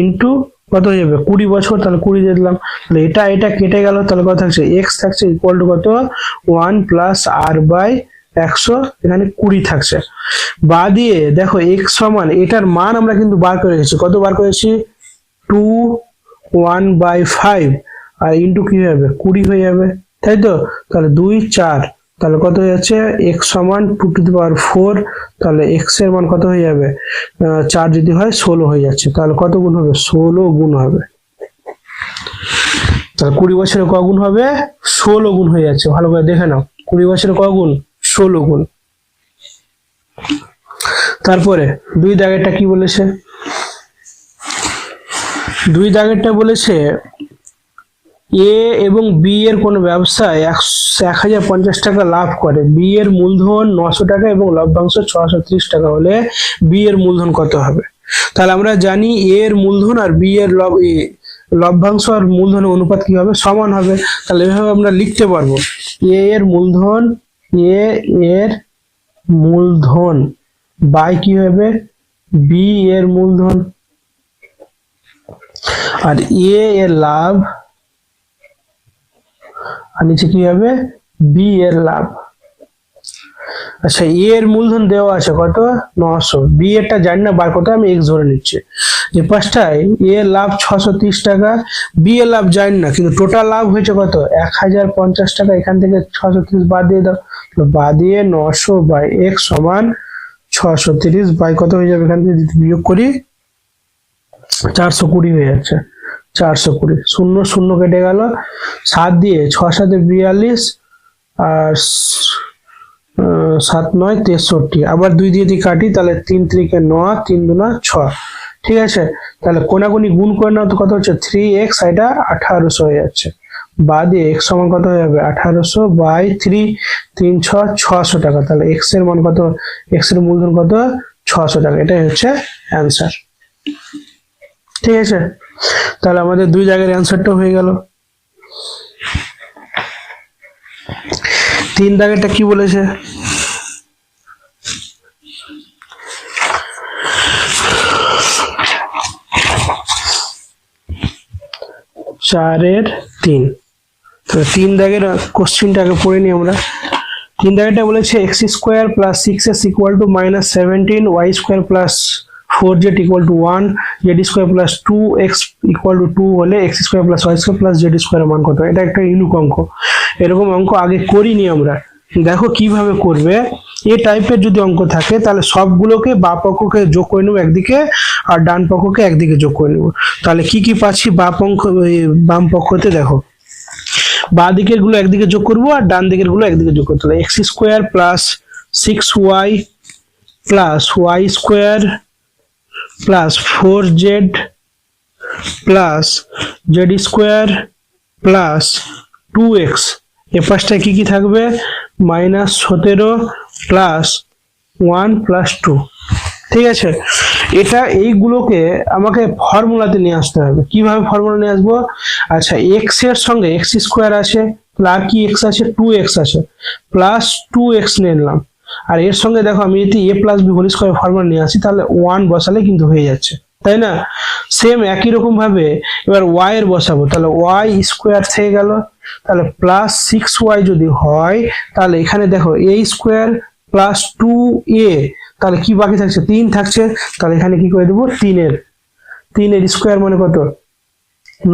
ইন্টু কত হয়ে যাবে 20 বছর, তাহলে 20 দিয়ে দিলাম। তাহলে এটা এটা কেটে গেল, তাহলে কত থাকছে এক্স থাকছে ইকুয়াল টু কত 1 প্লাস আর বাই 100, এখানে 20 থাকছে। বা দিয়ে দেখো এক্স সমান এটার মান আমরা কিন্তু বার করে রেখেছি, কত বার করেছি 2 1/5 আর ইন্টু কি হয়ে যাবে 20 হয়ে যাবে, তাই তো। তাহলে 2 4, তাহলে কত হয়ে যাচ্ছে এক্স সমান 2 টু দি পাওয়ার 4, তাহলে এক্স এর মান কত হয়ে যাবে 4 যদি হয় 16 হয়ে যাচ্ছে, তাহলে কত গুণ হবে 16 গুণ হবে। তাহলে 20 বছরে ক গুণ হবে 16 গুণ হয়ে যাচ্ছে, ভালো করে দেখে নাও 20 বছরে ক গুণ 16 গুণ। তারপরে 2 দাগেরটা কি বলেছে, 2 দাগেরটা বলেছে এ এবং বি এর কোন ব্যবসায় 1050 টাকা লাভ করে, বি এর মূলধন 900 টাকা এবং লভ্যাংশ 630 টাকা হলে বি এর মূলধন কত হবে। তাহলে আমরা জানি এ এর মূলধন আর বি এর লভ্যাংশ আর মূলধনের অনুপাত কি হবে সমান হবে, তাহলে এভাবে আমরা লিখতে পারবো এ এর মূলধন, এ এর মূলধন বাই কি হবে বি এর মূলধন, আর এ এর লাভ আর নিচে কি হবে বি এর লাভ। আচ্ছা এ এর মূলধন দেওয়া আছে কত 900, বি এরটা জানি না বার করতে, আমি এক্স ধরে নিচ্ছি। যে পাঁচটায় এ এর লাভ 630 টাকা, বি এর লাভ জানি না, কিন্তু টোটাল লাভ হয়েছে কত 1050 টাকা, এখান থেকে 630 বাদ দিয়ে দাও, বাদ দিয়ে 900 বাই এক্স সমান 630 বাই কত হয়ে যাবে, এখান থেকে যদি বিয়োগ করি 420 হয়ে যাচ্ছে, 420, 0 0 কেটে গেল, 7 দিয়ে 6 7 42 আর 7 9 63, আবার 2 দিয়ে যদি কাটি তাহলে 3 3 কে 9 3 2 6, ঠিক আছে। তাহলে কোনাকুনি গুণ করে নাও তো কত হচ্ছে 3x, এটা 1800 হয়ে যাচ্ছে, বা দিয়ে x সমান কত হয়ে যাবে 1800 বাই 3 3 6 600 টাকা, তাহলে x এর মান কত, x এর মূলধন কত 600 টাকা, এটাই হচ্ছে অ্যান্সার, ঠিক আছে। তাহলে আমাদের 2 জায়গার অ্যান্সারটা হয়ে গেল। 3 দাগেরটা কি বলেছে, চারের 3, তো 3 দাগের কোশ্চেনটাকে পড়ে নিই আমরা। 3 দাগেরটা বলেছে x square plus 6x equal to -17, y square plus 4z equal to 1, z square plus 2x equal to 2 হলে x square plus y square plus z স্কোয়ারের মান কত। এটা একটা ইউনিক অঙ্ক, এরকম অঙ্ক আগে করিনি আমরা, দেখো কিভাবে করবে। এই টাইপের যদি অঙ্ক থাকে তাহলে সবগুলোকে বাম পক্ষকে যোগ করে নেবো একদিকে আর ডান পক্ষকে একদিকে যোগ করে নেবো, তাহলে কি কি পাচ্ছি বাম পক্ষতে দেখো বাঁ দিকের গুলো একদিকে যোগ করবো আর ডান দিকের গুলো একদিকে যোগ করতে হবে। X square plus 6y plus y square plus 4z plus Z square plus 2x, এ পাশটায় কি কি থাকবে -17 প্লাস 1 প্লাস 2, ঠিক আছে। এটা এইগুলোকে আমাকে ফর্মুলাতে নিয়ে আসতে হবে। কিভাবে ফর্মুলা নিয়ে আসবো, আচ্ছা এক্স এর সঙ্গে এক্স স্কোয়ার আছে, আর কি এক্স আছে 2x আছে, প্লাস 2x নিয়ে নিলাম, আর এর সঙ্গে দেখো আমি যদি a plus b whole square formula নিয়ে আসি তাহলে 1 বসালে কিন্তু হয়ে যাচ্ছে, তাই না। সেম একই রকম ভাবে এবার y এর বসাবো, তাহলে y স্কোয়ার থেকে গেল, তাহলে প্লাস 6y যদি হয় তাহলে এখানে দেখো a স্কোয়ার প্লাস 2a, তাহলে কি বাকি থাকছে 3 থাকছে, তাহলে এখানে কি করে দেবো 3 এর স্কোয়ার মানে কত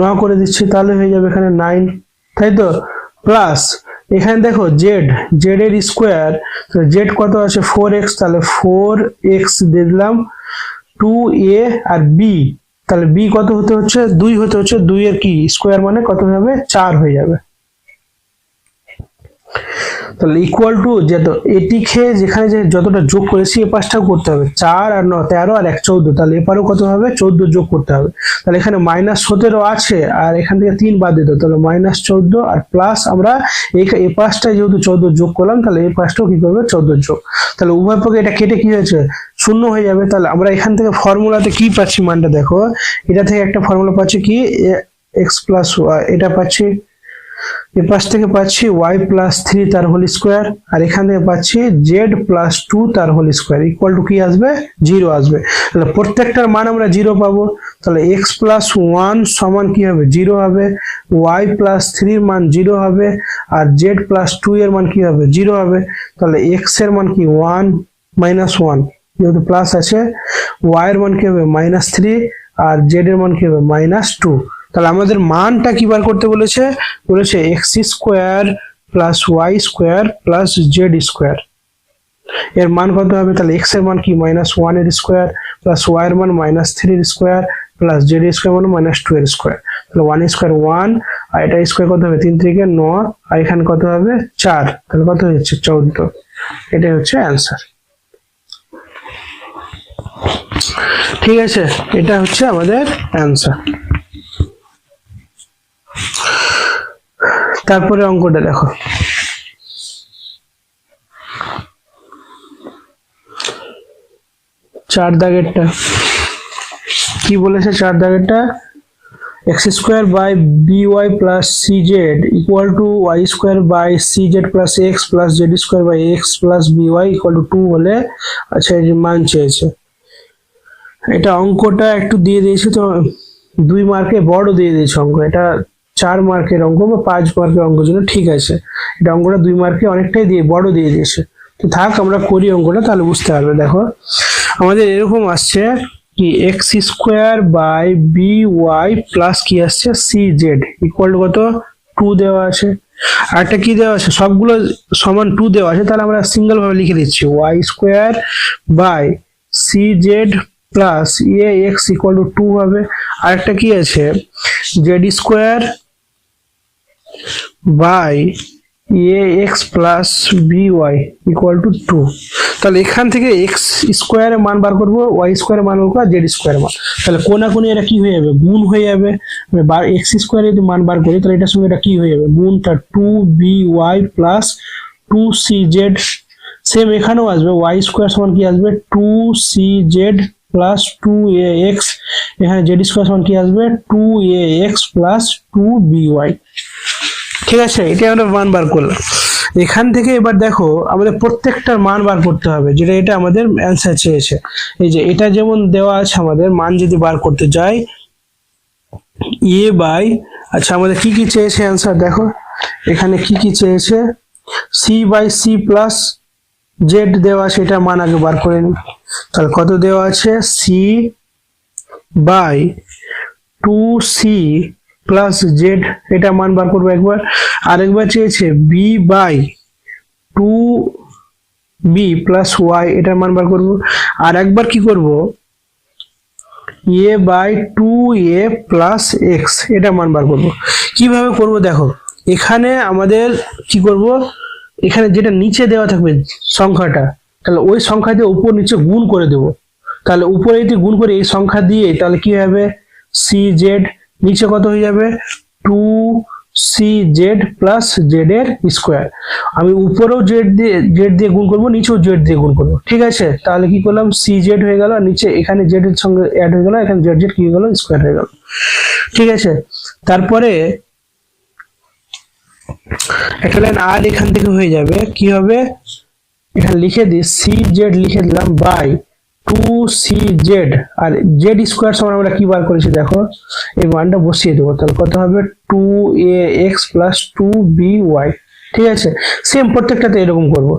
9 করে দিচ্ছি, তাহলে হয়ে যাবে এখানে 9, তাই তো। প্লাস এখানে দেখো জেড এর স্কোয়ার, জেড কত আছে 4x, তাহলে 4x দিয়ে দিলাম, 2a আর b, তাহলে b কত হতে হচ্ছে 2 হতে হচ্ছে, 2 এর কি স্কোয়ার মানে কত হবে 4 হয়ে যাবে, তাহলে ইকুয়াল টু এটিকে যেখানে যে যতটা যোগ করেছি এ পাশটাও করতে হবে, 4 আর 9 13 আর 1 14, তাহলে এপারেও কত হবে 14 যোগ করতে হবে, তাহলে এখানে -17 আছে আর এখান থেকে 3 বাদ দিতে, তাহলে -14 আর প্লাস আমরা এই পাশটায় যেহেতু 14 যোগ করলাম তাহলে এই পাশটাও কি করবে 14 যোগ, তাহলে উভয় পক্ষে এটা কেটে কি হয়েছে 0 হয়ে যাবে। তাহলে আমরা এখান থেকে ফর্মুলাতে কি পাচ্ছি মানটা দেখো, এটা থেকে একটা ফর্মুলা পাচ্ছি কি x প্লাস y, এটা পাচ্ছি এ পাশ থেকে পাচ্ছি y প্লাস 3 তার হোল স্কোয়ার, আর এখান থেকে পাচ্ছি z প্লাস 2 তার হোল স্কোয়ার ইকুয়াল টু কি আসবে, 0 আসবে। তাহলে প্রত্যেকটার মান আমরা 0 পাবো। তাহলে x প্লাস 1 সমান কি হবে, 0 হবে, y প্লাস 3 এর মান 0 হবে, আর z প্লাস 2 এর মান কি হবে, 0 হবে। তাহলে x এর মান কি 1 মাইনাস 1, যেহেতু প্লাস আছে, y এর মান কি হবে -3, আর z এর মান কি হবে -2। তাহলে আমাদের মানটা কি বার করতে বলেছে, বলেছে x square plus y square plus Z square, এর মান কত হবে। তাহলে এক্স এর মান কি -1 এর স্কোয়ার, প্লাস ওয়াই এর মান -3 এর স্কোয়ার, প্লাস জেড স্কোয়ার মানে -2 এর স্কোয়ার। তাহলে 1 স্কোয়ার 1, আর এটা স্কোয়ার কত হবে, 3 থেকে 9, আর এখানে কত হবে 4, তাহলে কত হচ্ছে 14। এটাই হচ্ছে অ্যান্সার। ঠিক আছে, এটা হচ্ছে আমাদের অ্যান্সার। তারপরে অঙ্কটা দেখো, চার দাগেরটা কি বলেছে, চার দাগেরটা X square by B Y plus C Z equal to Y square by C Z plus x plus Z square by X plus B Y equal to 2 হলে, আচ্ছা এর মান চেয়েছে। এটা অঙ্কটা একটু দিয়ে দিয়েছে, তো 2 মার্কে বড় দিয়ে দিয়েছে অঙ্ক, এটা 4 মার্কের অঙ্ক বা 5 মার্কের অঙ্ক জন্য ঠিক আছে, এটা অঙ্কটা 2 মার্কে অনেকটাই দিয়ে বড় দিয়ে দিয়েছে। তো থাক, আমরা করি অঙ্কটা, তাহলে বুঝতে পারবে। দেখো আমাদের এরকম আসছে কি x square by B Y plus কি আসছে সি জেড ইকুয়াল টু কত, 2 দেওয়া আছে, আর একটা কি দেওয়া আছে, সবগুলো সমান 2 দেওয়া আছে। তাহলে আমরা সিঙ্গেল ভাবে লিখে দিচ্ছি y square by C Z plus a x equal to 2 হবে। আর একটা কি আছে, z square by a x plus B Y equal to 2। তাহলে এখান থেকে এক্স স্কোয়ারের মান বার করবো, ওয়াই স্কোয়ারের মান করবো, আর জেড স্কোয়ারের মান। তাহলে কোনাকুনি এটা কি হয়ে যাবে, গুণ হয়ে যাবে। এক্স স্কোয়ার যদি মান বার করি, তাহলে এটার সঙ্গে এটা কি হয়ে যাবে, গুণ, তার 2by প্লাস 2cz। সেম এখানেও আসবে, ওয়াই স্কোয়ার সমান কি আসবে, 2cz প্লাস 2ax, এখানে জেড স্কোয়ার সমান কি আসবে, 2ax প্লাস 2by। ঠিক আছে, এটা আমরা মান বার করলাম। এখান থেকে এবার দেখো আমাদের প্রত্যেকটার মান বার করতে হবে, যেটা এটা আমাদের অ্যান্সার চেয়েছে। এই যে এটা যেমন দেওয়া আছে, আমাদের মান যদি বার করতে যাই এ বাই, আচ্ছা আমাদের কি কি চেয়েছে অ্যান্সার দেখো, এখানে কি কি চেয়েছে, c by c plus z দেওয়া আছে, এটা মান আগে বার করে নিই। তাহলে কত দেওয়া আছে, C by 2c plus Z, এটা মান বার করবো একবার। আরেকবার চেয়েছে B by 2b plus Y, এটার মান বার করবো। আর একবার কি করব, এ বাই 2a প্লাস এক্স, এটা মান বার করবো। কিভাবে করব দেখো, এখানে আমাদের কি করব, এখানে যেটা নিচে দেওয়া থাকবে সংখ্যাটা, তাহলে ওই সংখ্যা দিয়ে উপর নিচে গুণ করে দেব। তাহলে উপরে যদি গুণ করে এই সংখ্যা দিয়ে, তাহলে কি হবে, সি জেড, নিচে কত হয়ে যাবে, 2cz প্লাস জেড এর স্কোয়ার। আমি উপরেও জেড দিয়ে গুণ করবো, নিচেও জেড দিয়ে গুণ করবো। ঠিক আছে, তাহলে কি করলাম, সি জেড হয়ে গেল, নিচে এখানে জেড এর সঙ্গে অ্যাড হয়ে গেল, এখানে জেড জেড কি হয়ে গেল, স্কোয়ার হয়ে গেল। ঠিক আছে, তারপরে একটা লাইন আর এখান থেকে হয়ে যাবে, কি হবে, এখানে লিখে দিই সি জেড লিখে দিলাম by 2cz, R Z square সমান আমরা কি বার করেছি দেখো, এই মানটা বসিয়ে দেবো। তাহলে কত হবে, 2ax প্লাস 2by। ঠিক আছে, সেম প্রত্যেকটাতে এরকম করব।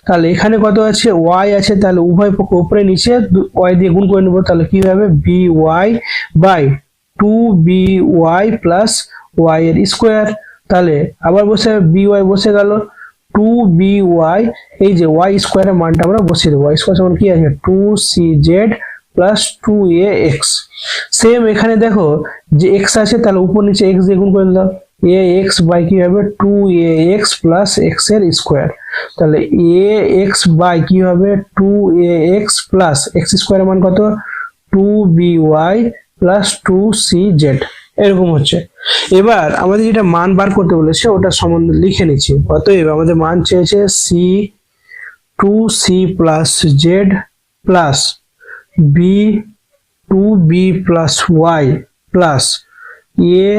তাহলে এখানে কত আছে, y আছে, তাহলে উভয় পক্ষ উপরে নিচে y দিয়ে গুণ করে নেবো। তাহলে কি হবে, by by 2by plus y এর স্কোয়ার। তাহলে আবার বসে by বসে গেল, 2by, এই যে y স্কোয়ারের মানটা আমরা বসিয়ে দেবো। y স্কোয়ার সমান কি আছে, 2cz প্লাস 2ax। সেম এখানে দেখো যে x আছে, তাহলে উপর নিচে x দিয়ে গুণ করে দিলাম, ax বাই কি হবে, 2ax প্লাস x এর স্কোয়ার। তাহলে ax বাই কি হবে, 2ax প্লাস x স্কোয়ারের মান কত, 2by প্লাস 2cz, এরকম হচ্ছে। এবার আমাদের যেটা মান বার করতে বলেছে ওটা সম্বন্ধে লিখে নিচ্ছি। অতএব আমাদের মান চেয়েছে C 2c plus Z plus B 2b plus Y plus A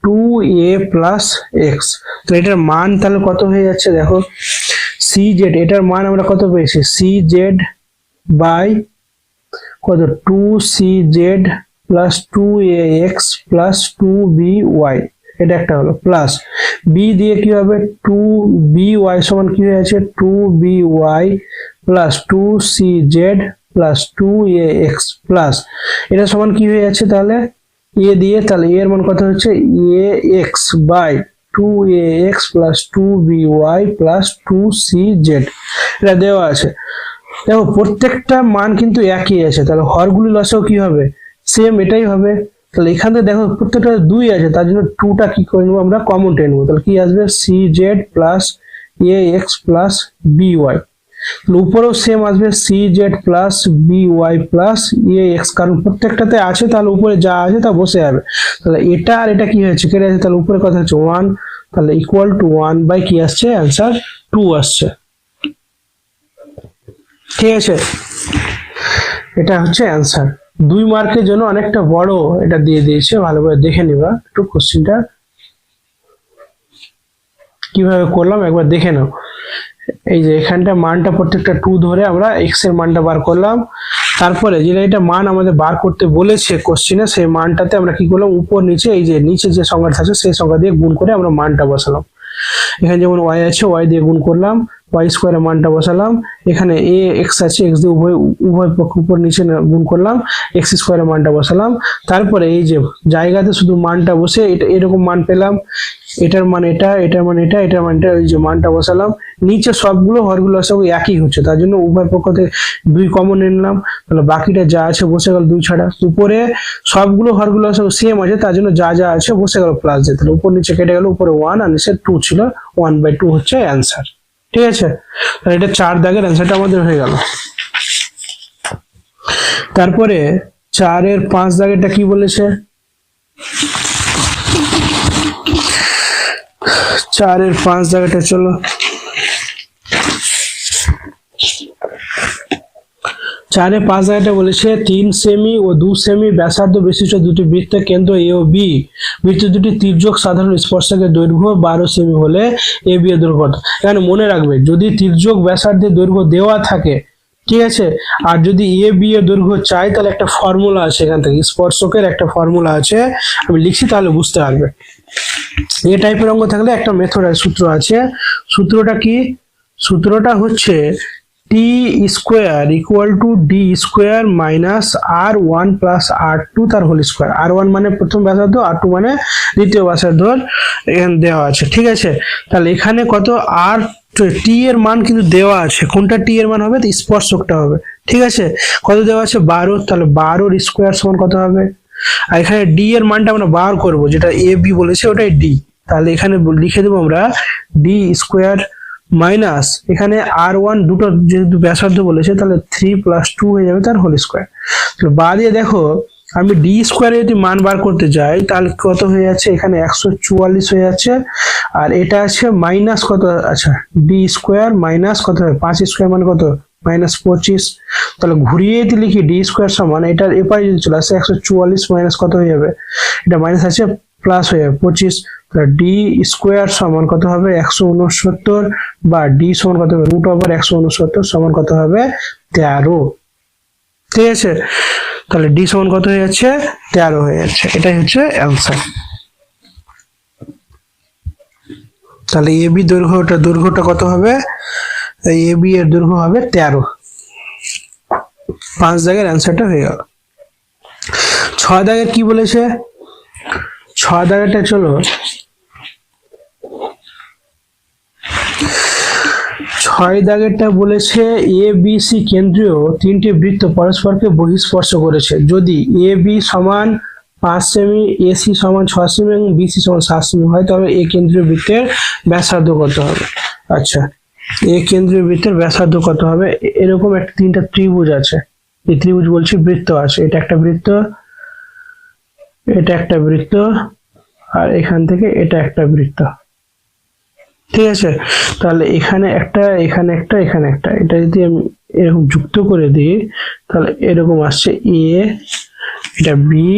2a plus X. তো এটার মান তাহলে কত হয়ে যাচ্ছে দেখো, সি জেড, এটার মান আমরা কত পেয়েছি, সি জেড বাই কত, 2cz plus 2ax plus 2by, এটা একটা হলো, প্লাস বি দিয়ে কি হবে, 2by সমান কি হয়ে আছে, 2by plus 2cz plus 2ax plus এটা সমান কি হয়ে যাচ্ছে তাহলে এ দিয়ে, তাহলে এর মান কত হচ্ছে, ax by 2ax plus 2by plus 2cz, এটা দেওয়া আছে। দেখো প্রত্যেকটা মান কিন্তু একই আছে, তাহলে হরগুলি লসাও কি হবে, সেম এটাই হবে। তাহলে এখান থেকে দেখো প্রত্যেকটা 2 আছে, তার জন্য 2টা কি করে নেবো আমরা, কমন টেনে নেবো। তাহলে কি আসবে, cz plus ax plus by, উপরেও সেম আসবে cz plus by plus ax, কারণ প্রত্যেকটাতে আছে, তাহলে উপরে যা আছে তা বসে যাবে। তাহলে এটা আর এটা কি হয়েছে, কেটে আছে, তাহলে উপরে কথা হচ্ছে 1, তাহলে ইকুয়াল টু 1 বাই কি আসছে, অ্যান্সার 2 আসছে। ঠিক আছে, এটা হচ্ছে অ্যান্সার। 2 মার্কের জন্য অনেকটা বড় এটা দিয়ে দিয়েছে, ভালোভাবে দেখে নিবা একটু কোশ্চেনটা কিভাবে করলাম একবার দেখে নাও। এই যে এখানটা মানটা প্রত্যেকটা 2 ধরে আমরা x এর মানটা বার করলাম, তারপরে যেটা এটা মান আমাদের বার করতে বলেছে কোশ্চেনে, সেই মানটাতে আমরা কি করলাম, উপর নিচে এই যে নিচে যে সংখ্যাটা আছে সেই সংখ্যা দিয়ে গুণ করে আমরা মানটা বসালাম। এখানে যেমন y আছে y দিয়ে গুণ করলাম, y স্কোয়ারের মানটা বসালাম, এখানে a x আছে x দিয়ে উভয় পক্ষ উপর নিচে গুণ করলাম, x স্কোয়ারের মানটা বসালাম। তারপরে এই যে জায়গাতে শুধু মানটা বসে এটা এরকম মান পেলাম, এটার মান এটা, এটার মান এটা, এটার মান এটা, এই যে মানটা বসালাম। নিচে সবগুলো হরগুলো সব একই হচ্ছে, তার জন্য উভয় পক্ষ থেকে 2 কমন নিলাম, তাহলে বাকিটা যা আছে বসে গেল 2 ছাড়া। উপরে সবগুলো হরগুলো সব সেম আছে, তার জন্য যা যা আছে বসে গেল প্লাস দিয়ে, তাহলে উপর নিচে কেটে গেল, উপরে 1 আর নিচে 2 ছিল, 1/2 হচ্ছে অ্যান্সার। ঠিক আছে, তাহলে এটা 4 দাগের অ্যান্সারটা আমাদের হয়ে গেল। তারপরে 4 এর 5 দাগেরটা কি বলেছে, 4 এর 5 দাগেরটা চলো, 4 এর 5 দাগেরটা বলেছে 3 সেমি ও 2 সেমি ব্যাসার্ধ বিশিষ্ট দুটি বৃত্তের কেন্দ্র এ ও বি, বৃত্ত দুটি তির্যক সাধারণ স্পর্শকের দৈর্ঘ্য 12 সেমি হলে এ বি এর দৈর্ঘ্য কত। এখানে মনে রাখবে যদি তির্যক ব্যাসার্ধের দৈর্ঘ্য দেওয়া থাকে, ঠিক আছে, আর যদি এ বি এর দৈর্ঘ্য চাই, তাহলে একটা ফর্মুলা আছে, এখান থেকে স্পর্শকের একটা ফর্মুলা আছে, আমি লিখছি তাহলে বুঝতে পারবে। এই টাইপের অঙ্ক থাকলে একটা মেথড আছে, সূত্র আছে। সূত্রটা কি, সূত্রটা হচ্ছে T square equal to D square minus r1 plus r2 তার হোল স্কোয়ার। r1 মানে প্রথম ব্যাসার্ধ, r2 মানে দ্বিতীয় ব্যাসার্ধ এখানে দেওয়া আছে। ঠিক আছে, তাহলে এখানে কত, আর টি এর মান কিন্তু দেওয়া আছে, কোনটা টি এর মান হবে, স্পর্শকটা হবে। ঠিক আছে, কত দেওয়া আছে, 12, তাহলে 12 স্কোয়ার সমান কত হবে, আর এখানে ডি এর মানটা আমরা বার করব, যেটা এ বি বলেছে ওটাই ডি, তাহলে এখানে লিখে দেবো আমরা ডি স্কোয়ার মাইনাস এখানে r1 দুটো যেহেতু ব্যাসার্ধ বলেছে, তাহলে 3 + 2 হয়ে যাবে তার হোল স্কোয়ার। তাহলে বাদ দিয়ে দেখো আমি ডি স্কোয়ারে যদি মান বার করতে যাই, তাহলে কত হয়ে যাচ্ছে, এখানে 144 হয়ে যাচ্ছে, আর এটা আছে মাইনাস কত, আচ্ছা ডি স্কোয়ার মাইনাস কত হবে, 5 স্কোয়ার মানে কত, -25। তাহলে ঘুরিয়ে যদি লিখি ডি স্কোয়ার সমান, এটার এপারে যদি চলে আসে 144 মাইনাস কত হয়ে যাবে, এটা মাইনাস আছে প্লাস হয়ে যাবে 25, তাহলে ডি স্কোয়ার সমান কত হবে, 169, বা ডি সমান কত হবে, √169 সমান কত হবে, 13। ঠিক আছে, তাহলে ডি সমান কত হয়ে যাচ্ছে, 13 হয়ে যাচ্ছে, এটাই হচ্ছে অ্যান্সার। তাহলে এ বি দৈর্ঘ্যটা কত হবে, এ বি এর দৈর্ঘ্য হবে 13। 5 দাগের অ্যান্সারটা হয়ে গেল। 6 দাগের কি বলেছে, 6 দাগেরটা চলো, 6 দাগেরটা বলেছে এ বি সি কেন্দ্রীয় 3টি বৃত্ত পরস্পরকে বহিঃস্পর্শ করেছে, যদি এ বি সমান 5 সেমি, এসি সমান 6 সেমি এবং বিসি সমান 7 সেমি হয়, তবে এ কেন্দ্রীয় বৃত্তের ব্যাসার্ধ কত হবে। আচ্ছা, এ কেন্দ্রীয় বৃত্তের ব্যাসার্ধ কত হবে, এরকম একটা 3টা ত্রিভুজ আছে, এই ত্রিভুজ বলছি বৃত্ত আছে, এটা একটা বৃত্ত, এটা একটা বৃত্ত, আর এখান থেকে এটা একটা বৃত্ত। ঠিক আছে, তাহলে এখানে একটা, এখানে একটা, এখানে একটা, এটা যদি আমি এরকম যুক্ত করে দিই, তাহলে এরকম আসছে এ, এটা বি,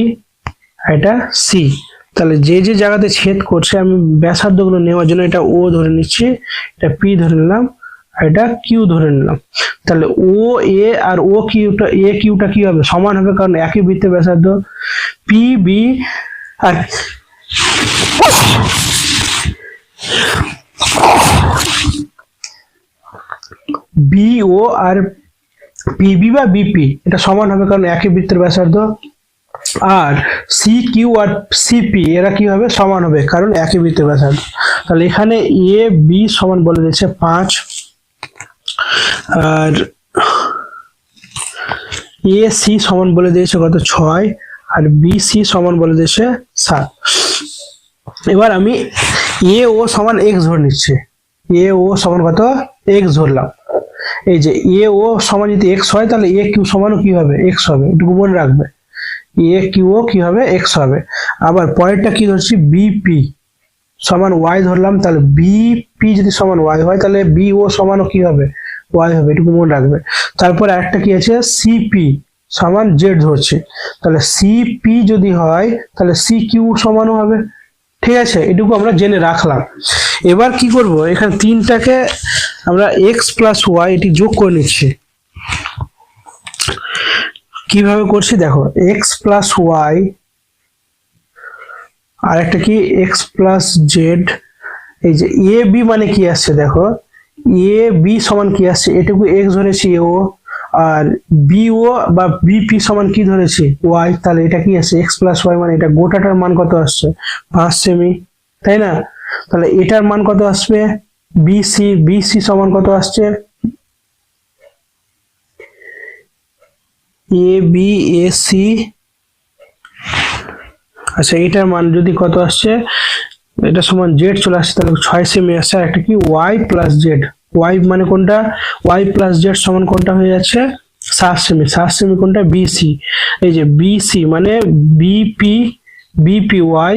এটা সি। তাহলে যে যে জায়গাতে ছেদ করছে আমি ব্যাসার্ধগুলো নেওয়ার জন্য এটা ও ধরে নিচ্ছি, এটা পি ধরে নিলাম, আর এটা কিউ ধরে নিলাম। তাহলে ও এ আর ও কিউটা, এ কিউটা কি হবে, সমান হবে, কারণ একই বৃত্তের ব্যাসার্ধ। পি বি আর বিও আর পিবি বা বিপি এটা সমান হবে, কারণ একই বৃত্তের ব্যাসার্ধ। আর সি কিউ আর সিপি এরা কি হবে, সমান হবে, কারণ একই বৃত্তের ব্যাসার্ধ। তাহলে এখানে এ বি সমান বলে দিয়েছে 5, আর এ সি সমান বলে দিয়েছে কত 6, আর বি সি সমান বলে দিয়েছে 7। এবার আমি এ ও সমান এক্স ধরে নিচ্ছি, এ ও সমান কত এক্স ধরলাম। এই যে এ ও সমান যদি এক্স হয় তাহলে এ কিউ সমানও কি হবে, এক্স হবে, এটুকু মনে রাখবে, এ কিউ ও কি হবে, এক্স হবে। আবার পরেরটা কি ধরছি, বিপি সমান ওয়াই ধরলাম, তাহলে বিপি যদি সমান ওয়াই হয় তাহলে বি ও সমানও কি হবে, ওয়াই হবে, এটুকু মনে রাখবে। তারপরে একটা কি আছে, সিপি সমান জেড ধরছি, তাহলে সিপি যদি হয় তাহলে সি কিউ সমানও হবে। ঠিক আছে, এটুকু আমরা জেনে রাখলাম। এবার কি করব, এখানে তিনটাকে আমরা এক্স প্লাস ওয়াই এটি যোগ করে নিচ্ছি। কিভাবে করছি দেখো, এক্স প্লাস ওয়াই আর একটা কি এক্স প্লাস জেড। এই যে এ বি মানে কি আসছে দেখো, এ বি সমান কি আসছে, এটুকু এক্স ধরেছি ও, আর বিও বা বিপি সমান কি ধরেছি ওয়াই, তাহলে এটা কি আছে এক্স প্লাস ওয়াই, মানে এটা গোটাটার মান কত আসছে 5 সেমি, তাই না? তাহলে এটার মান কত আসবে, বিসি, বিসি সমান কত আসছে, এ বি এ সি। আচ্ছা এটার মান যদি কত আসছে, এটা সমান জেড চলে আসছে, তাহলে 6 সেমি আসছে। আর একটা কি ওয়াই প্লাস জেড, ওয়াই মানে কোনটা, ওয়াই প্লাস জেড সমান কোনটা হয়ে যাচ্ছে 7 সেমি, 7 সেমি কোনটা, বিসি। এই যে বিসি মানে বিপি, বিপি ওয়াই,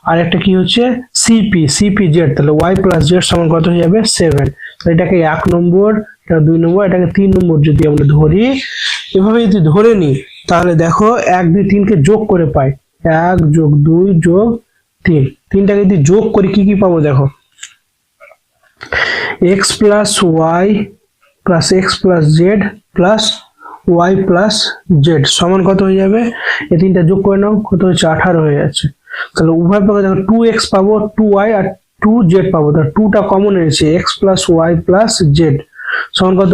আর একটা কি হচ্ছে সিপি, সিপি জেড, তাহলে ওয়াই প্লাস জেড সমান কত হয়ে যাবে 7। তো এটাকে 1 নম্বর, এটা 2 নম্বর, এটাকে 3 নম্বর যদি আমরা ধরি, এভাবে যদি ধরে নিই তাহলে দেখো 1 2 3 কে যোগ করে পাই, 1 যোগ 2 যোগ 3, তিনটাকে যদি যোগ করি কি কি পাবো দেখো, x plus Y plus x plus Z plus Y plus z সমান কত হয়ে যাবে, এই তিনটা যোগ করে নাও, কত হচ্ছে 18 হয়ে যাচ্ছে। তাহলে উভয় পক্ষে দেখো 2x পাবো, 2y আর 2z পাবো, তাহলে 2টা কমন এনেছে, x plus Y plus z সমান কত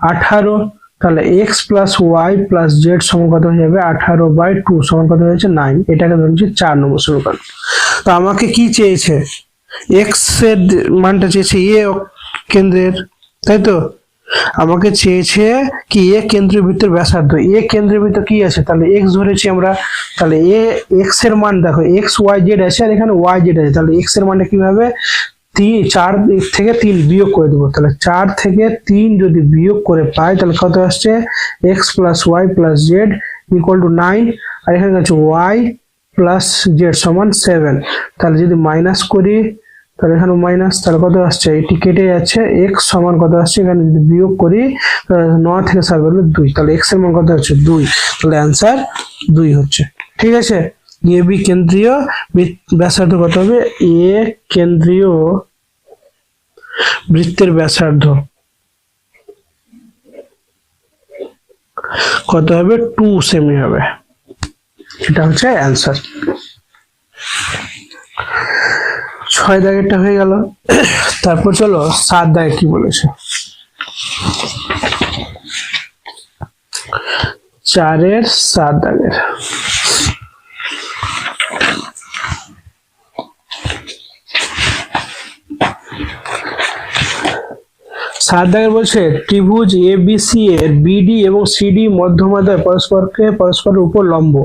18। তাহলে x plus Y plus z সমান কত হয়ে যাবে 18/2 সমান কত হয়েছে 9। এটাকে ধরেছি 4 নম্বর সমীকরণ। তো আমাকে কি চেয়েছে, x এর মানটা চেয়েছে এ কেন্দ্রের, তাই তো? আমাকে চেয়েছে কি এ কেন্দ্রীয় বৃত্তের ব্যাসার্ধ, এ কেন্দ্রীয় বৃত্ত কি আছে, তাহলে এক্স ধরেছি আমরা, তাহলে এ এক্স এর মান দেখো এক্স ওয়াই জেড আছে, আর এখানে ওয়াই জেড আছে, তাহলে এক্স এর মানটা কিভাবে 4 থেকে 3 বিয়োগ করে দেবো, তাহলে 4 থেকে 3 যদি বিয়োগ করে পাই তাহলে কত আসছে, x plus Y plus z equal to 9, আর এখানে আছে ওয়াই প্লাস জেড সমান 7। তাহলে যদি মাইনাস করি তাহলে এখানে মাইনাস, তাহলে কত আসছে, এটি কেটে যাচ্ছে, এক্স সমান কত আসছে, এখানে যদি বিয়োগ করি 9 থেকে 7 হলো 2, তাহলে এক্স এর মান কত হচ্ছে 2, তাহলে অ্যান্সার 2 হচ্ছে। ঠিক আছে, এ বি কেন্দ্রীয় ব্যাসার্ধ কত হবে, এ কেন্দ্রীয় বৃত্তের ব্যাসার্ধ কত হবে 2 সেমি হবে, এটা হচ্ছে অ্যান্সার। 6 দাগেরটা হয়ে গেল। তারপর চলো 7 দাগে কি বলেছে, 4-এর 7 দাগের। সাত দাগের বলছে ত্রিভুজ এবিসি এর বিডি এবং সিডি মধ্যমাদায় পরস্পরের উপর লম্ব,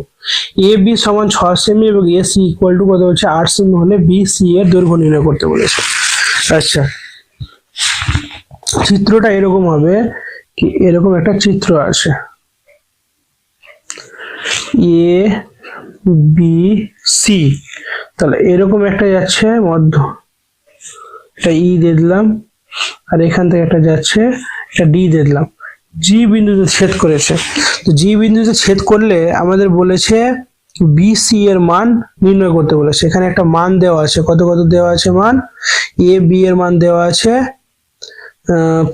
এ বি সমান 6 সেমি এবং এসি ইকুয়াল টু কত হচ্ছে 8 সেমি হলে বিসি এর দৈর্ঘ্য নির্ণয় করতে বলেছে। আচ্ছা চিত্রটা এরকম হবে, কি এরকম একটা চিত্র আছে, এ বি সি, তাহলে এরকম একটা যাচ্ছে মধ্য, এটা ই দিয়ে দিলাম, আর এখান থেকে একটা যাচ্ছে, এটা ডি দিয়ে দিলাম, জি বিন্দুতে ছেদ করেছে। তো জি বিন্দুতে ছেদ করলে আমাদের বলেছে বিসি এর মান নির্ণয় করতে বলেছে। এখানে একটা মান দেওয়া আছে, কত কত দেওয়া আছে মান, এ বি এর মান দেওয়া আছে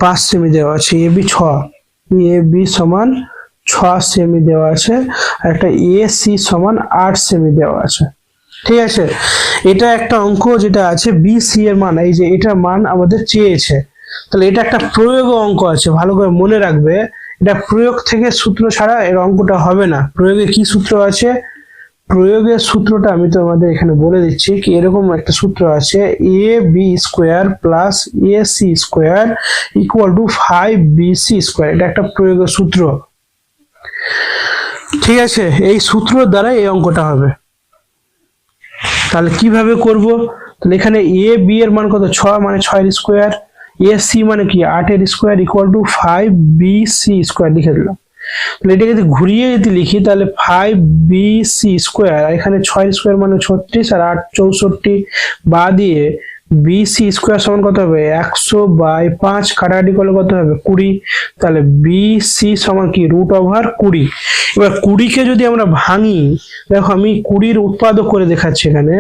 5 সেমি দেওয়া আছে, এ বি 6, এ বি সমান 6 সেমি দেওয়া আছে, আর একটা এ সি সমান 8 সেমি দেওয়া আছে। ঠিক আছে, এটা একটা অঙ্ক যেটা আছে বিসি এর মান, এই যে এটার মান আমাদের চেয়েছে, তাহলে এটা একটা প্রয়োগ অঙ্ক আছে, ভালো করে মনে রাখবে। এটা প্রয়োগ থেকে সূত্র ছাড়া এর অঙ্কটা হবে না। প্রয়োগে কি সূত্র আছে, প্রয়োগের সূত্রটা আমি তোমাদের এখানে বলে দিচ্ছি কি, এরকম একটা সূত্র আছে, A B square plus A C square equal to 5bc square. এটা একটা প্রয়োগের সূত্র। ঠিক আছে, এই সূত্র দ্বারা এই অঙ্কটা হবে। তাহলে কিভাবে করব, তাহলে এখানে এ বি এর মান কত, 6 মানে 6 এর স্কোয়ার, এ সি মানে কি 8 এর square equal to 5bc square লিখে দিলাম। তাহলে এটাকে যদি ঘুরিয়ে যদি লিখি তাহলে 5bc স্কোয়ার, এখানে 6 এর স্কোয়ার মানে 36 আর 8 64, বা দিয়ে bc স্কোয়ার সমান কত হবে, 100/5, কাটাকাটি করলে কত হবে 20, তাহলে bc সমান কি √20। এবার 20 কে যদি আমরা ভাঙি, দেখো আমি 20 উৎপাদক করে দেখাচ্ছি এখানে,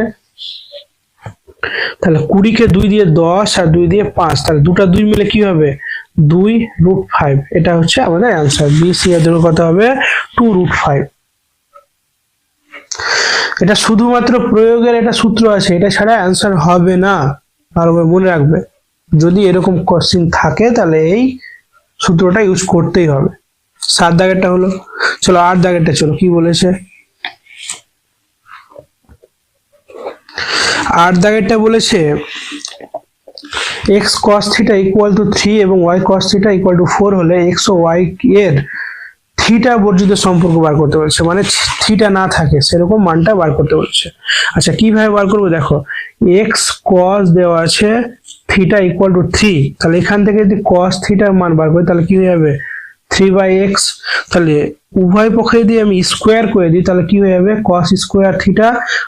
তাহলে 20 কে 2 দিয়ে 10 আর 2 দিয়ে 5, তাহলে দুটা 2 মিলে কি হবে 2√5। এটা হচ্ছে আমাদের অ্যান্সার, বিসি এর জন্য কত হবে 2√5। এটা শুধুমাত্র প্রয়োগের একটা সূত্র আছে, এটা ছাড়া অ্যান্সার হবে না, ভালো করে মনে রাখবে। যদি এরকম কোশ্চেন থাকে তাহলে এই সূত্রটা ইউজ করতেই হবে। 7 দাগেরটা হলো, চলো 8 দাগেরটা, চলো কি বলেছে। 8 দাগেরটা বলেছে x cos θ ইকুয়াল টু 3 এবং y cos θ ইকুয়াল টু 4 হলে x ও y এর থিটা বর্জিত সম্পর্ক বার করতে বলছে, মানে থিটা না থাকে সেরকম মানটা বার করতে বলছে। আচ্ছা কিভাবে বার করবো, দেখো x cos দেওয়া আছে θ ইকুয়াল টু 3, তাহলে এখান থেকে যদি cos θ এর মান বার করি তাহলে কি হয়ে যাবে 3/x, তাহলে উভয় পক্ষে যদি আমি স্কোয়ার করে দিই তাহলে কি হয়ে যাবে cos স্কোয়ার θ,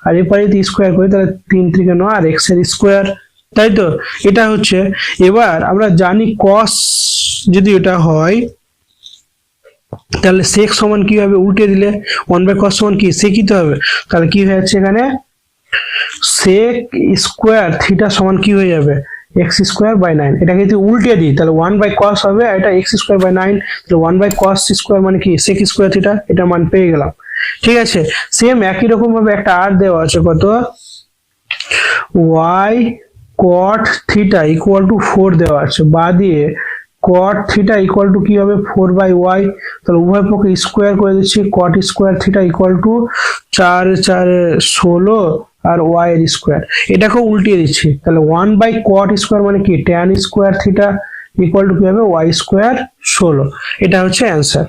আর এপারে যদি স্কোয়ার করি তাহলে 3 × 9 আর x এর স্কোয়ার, তাই তো। এটা হচ্ছে, এবার আমরা জানি cos যদি এটা হয় তাহলে sec সমান কি হবে, উল্টে দিলে 1/cos সমান কি sec ই তো হবে, তাহলে কি হয়ে যাচ্ছে এখানে sec স্কোয়ার θ সমান কি হয়ে যাবে x²/9। এটাকে যদি উল্টে দিই তাহলে 1/cos হবে, আর এটা x²/9, তাহলে 1/cos স্কোয়ার মানে কি sec স্কোয়ার θ, এটা মান পেয়ে গেলাম। ঠিক আছে, সেম একই রকম ভাবে একটা আর দেওয়া আছে কত, y cot θ ইকুয়াল টু 4 দেওয়া আছে, বা দিয়ে cot θ ইকুয়াল টু কি হবে 4/y, তাহলে উভয় পক্ষে স্কোয়ার করে দিচ্ছি, cot স্কোয়ার θ ইকুয়াল টু 4 4 16 আর y এর স্কোয়ার, এটাকে উল্টিয়ে দিচ্ছি, তাহলে 1/cot স্কোয়ার মানে কি tan স্কোয়ার θ ইকুয়াল টু কি হবে y স্কোয়ার 16। এটা হচ্ছে অ্যান্সার।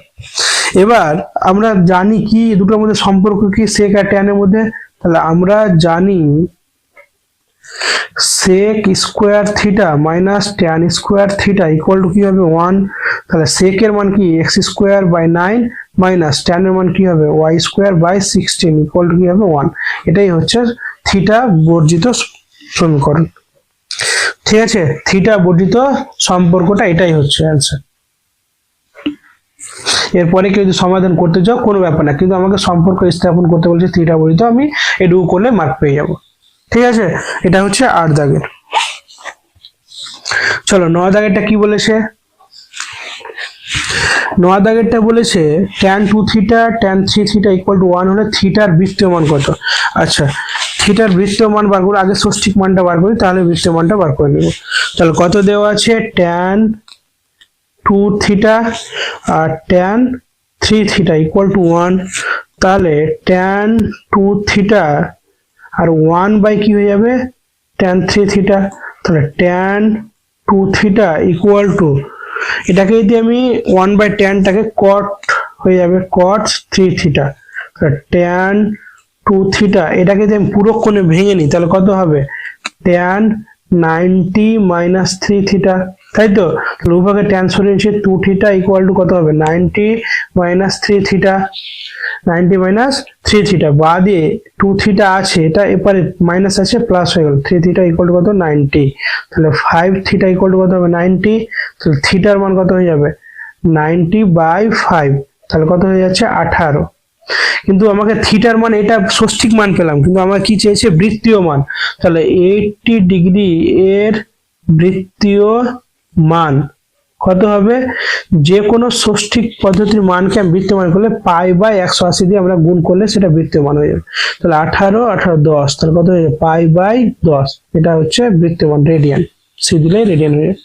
এবার আমরা জানি কি দুটোর মধ্যে সম্পর্ক কি sec আর tan এর মধ্যে, তাহলে আমরা জানি sec square θ minus tan square θ equal to কি হবে 1, তাহলে sec এর মান কি x²/9 মাইনাস tan এর মান কি হবে y²/16 ইকুয়াল টু কি হবে 1। এটাই হচ্ছে থিটা বর্জিত সমীকরণ। ঠিক আছে, থিটা বর্জিত সম্পর্কটা এটাই হচ্ছে অ্যান্সার। এরপরে কেউ যদি সমাধান করতে চাও কোনো ব্যাপার না, কিন্তু আমাকে সম্পর্ক স্থাপন করতে বলছে থিটা বর্জিত, আমি এটুকু করলে মার্ক পেয়ে যাব। ঠিক আছে, এটা হচ্ছে 8 দাগের। চলো 9 দাগেরটা কি বলেছে, 9 দাগেরটা বলেছে tan 2θ tan 3θ ইকুয়াল টু 1 হলে থিটার বৃত্তীয় মান কত। আচ্ছা থিটার বৃত্তীয় মান বার করে, আগে ষষ্ঠিক মানটা বার করি তাহলে বৃত্তীয় মানটা বার করে নেব। তাহলে কত দেওয়া আছে tan 2θ আর tan 3θ ইকুয়াল টু 1, তাহলে tan 2θ আর 1 কি হয়ে যাবে tan 3θ, তাহলে tan 2θ ইকুয়াল টু, এটাকে যদি আমি 1/tan-টাকে cot হয়ে যাবে cot 3θ, তাহলে tan 2θ এটাকে যদি আমি পুরো কোণে ভেঙে নিই তাহলে কত হবে tan 90 - 3θ, তাই তো। তাহলে উভয়কে tan সরিয়ে নিচ্ছি, 2θ ইকুয়াল টু কত হবে 90 - 3θ, 90 - 3θ, বা দিয়ে 2θ আছে, এটা এপারে মাইনাস আছে প্লাস হয়ে গেল, 3θ ইকুয়াল টু কত 90, তাহলে 5θ ইকুয়াল টু কত হবে 90, তাহলে থিটার মান কত হয়ে যাবে 90/5, তাহলে কত হয়ে যাচ্ছে 18। কিন্তু আমাকে থিটার মান এটা ষষ্ঠিক মান পেলাম, কিন্তু আমার কি চেয়েছে বৃত্তীয় মান। তাহলে 80 ডিগ্রি এর বৃত্তীয় মান কত হবে? যে কোনো ষষ্ঠিক পদ্ধতির মানকে আমি বৃত্তীয় মান করলে পাই বাই 180 দিয়ে আমরা গুণ করলে সেটা বৃত্তীয় মান হয়ে যাবে। তাহলে 18 18 10, তাহলে কত হয়ে যাবে? পাই বাই 10। এটা হচ্ছে বৃত্তীয় মান, রেডিয়ান। সি দিলে রেডিয়ান হয়ে যাবে।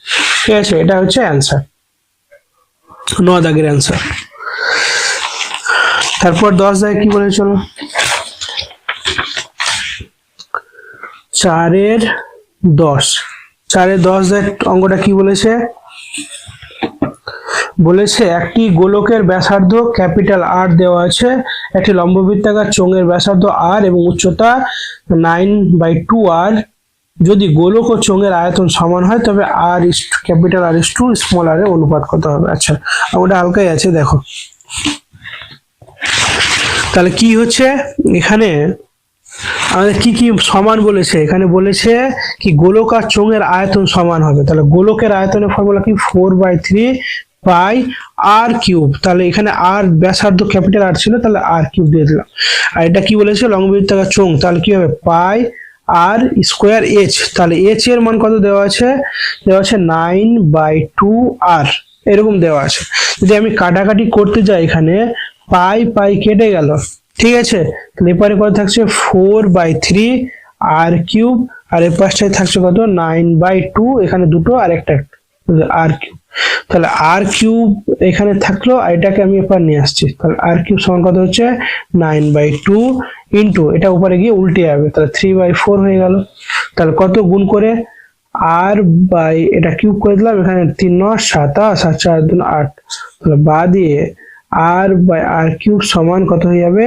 ঠিক আছে, এটা হচ্ছে অ্যান্সার, 9 দাগের অ্যান্সার। তারপর 10 দাগে কি বলে চলো, 4 এর 10। 4 এর 10 দাগের অঙ্কটা কি বলেছে? বলেছে একটি গোলকের ব্যাসার্ধ ক্যাপিটাল আর দেওয়া আছে, একটি লম্ববৃত্তাকার চোঙের ব্যাসার্ধ আর এবং উচ্চতা 9/2 আর। যদি গোলক ও চোঙের আয়তন সমান হয় তবে আর capital R is to small আর এর অনুপাত কত হবে? আচ্ছা, ওটা হালকাই আছে, দেখো তাহলে কি হচ্ছে এখানে আমাদের কি কি সমান বলেছে। এখানে বলেছে কি গোলক আর চোঙের আয়তন সমান হবে। তাহলে গোলকের আয়তনের ফর্মুলা কি? 4/3 পাই আর কিউব। তাহলে এখানে আর ব্যাসার্ধ ক্যাপিটাল আর ছিল, তাহলে আর কিউব দিয়ে দিলাম। আর এটা কি বলেছে? লম্ববৃত্তাকার চোঙ, তাহলে কি হবে? পাই আর স্কোয়ার এইচ। তাহলে এইচ এর মান কত দেওয়া আছে? দেওয়া আছে 9/2 আর, এরকম দেওয়া আছে। যদি আমি কাটাকাটি করতে যাই, এখানে পাই পাই কেটে গেল, ঠিক আছে। তাহলে এপারে কত থাকছে? 4/3 আর কিউব, আর এর পাশটায় থাকছে কত? 9/2, এখানে দুটো আর একটা আর কিউব। তাহলে আর কিউব এখানে থাকলো, আর এটাকে আমি এবার নিয়ে আসছি। তাহলে আর কিউব সমান কত হচ্ছে? 9/2 ইন্টু এটা উপরে গিয়ে উল্টে যাবে, তাহলে 3/4 হয়ে গেল। তাহলে কত গুণ করে আর বাই এটা কিউব করে দিলাম, এখানে 3 9 27 আর 4 2 8। তাহলে বা দিয়ে আর বাই আর কিউব সমান কত হয়ে যাবে?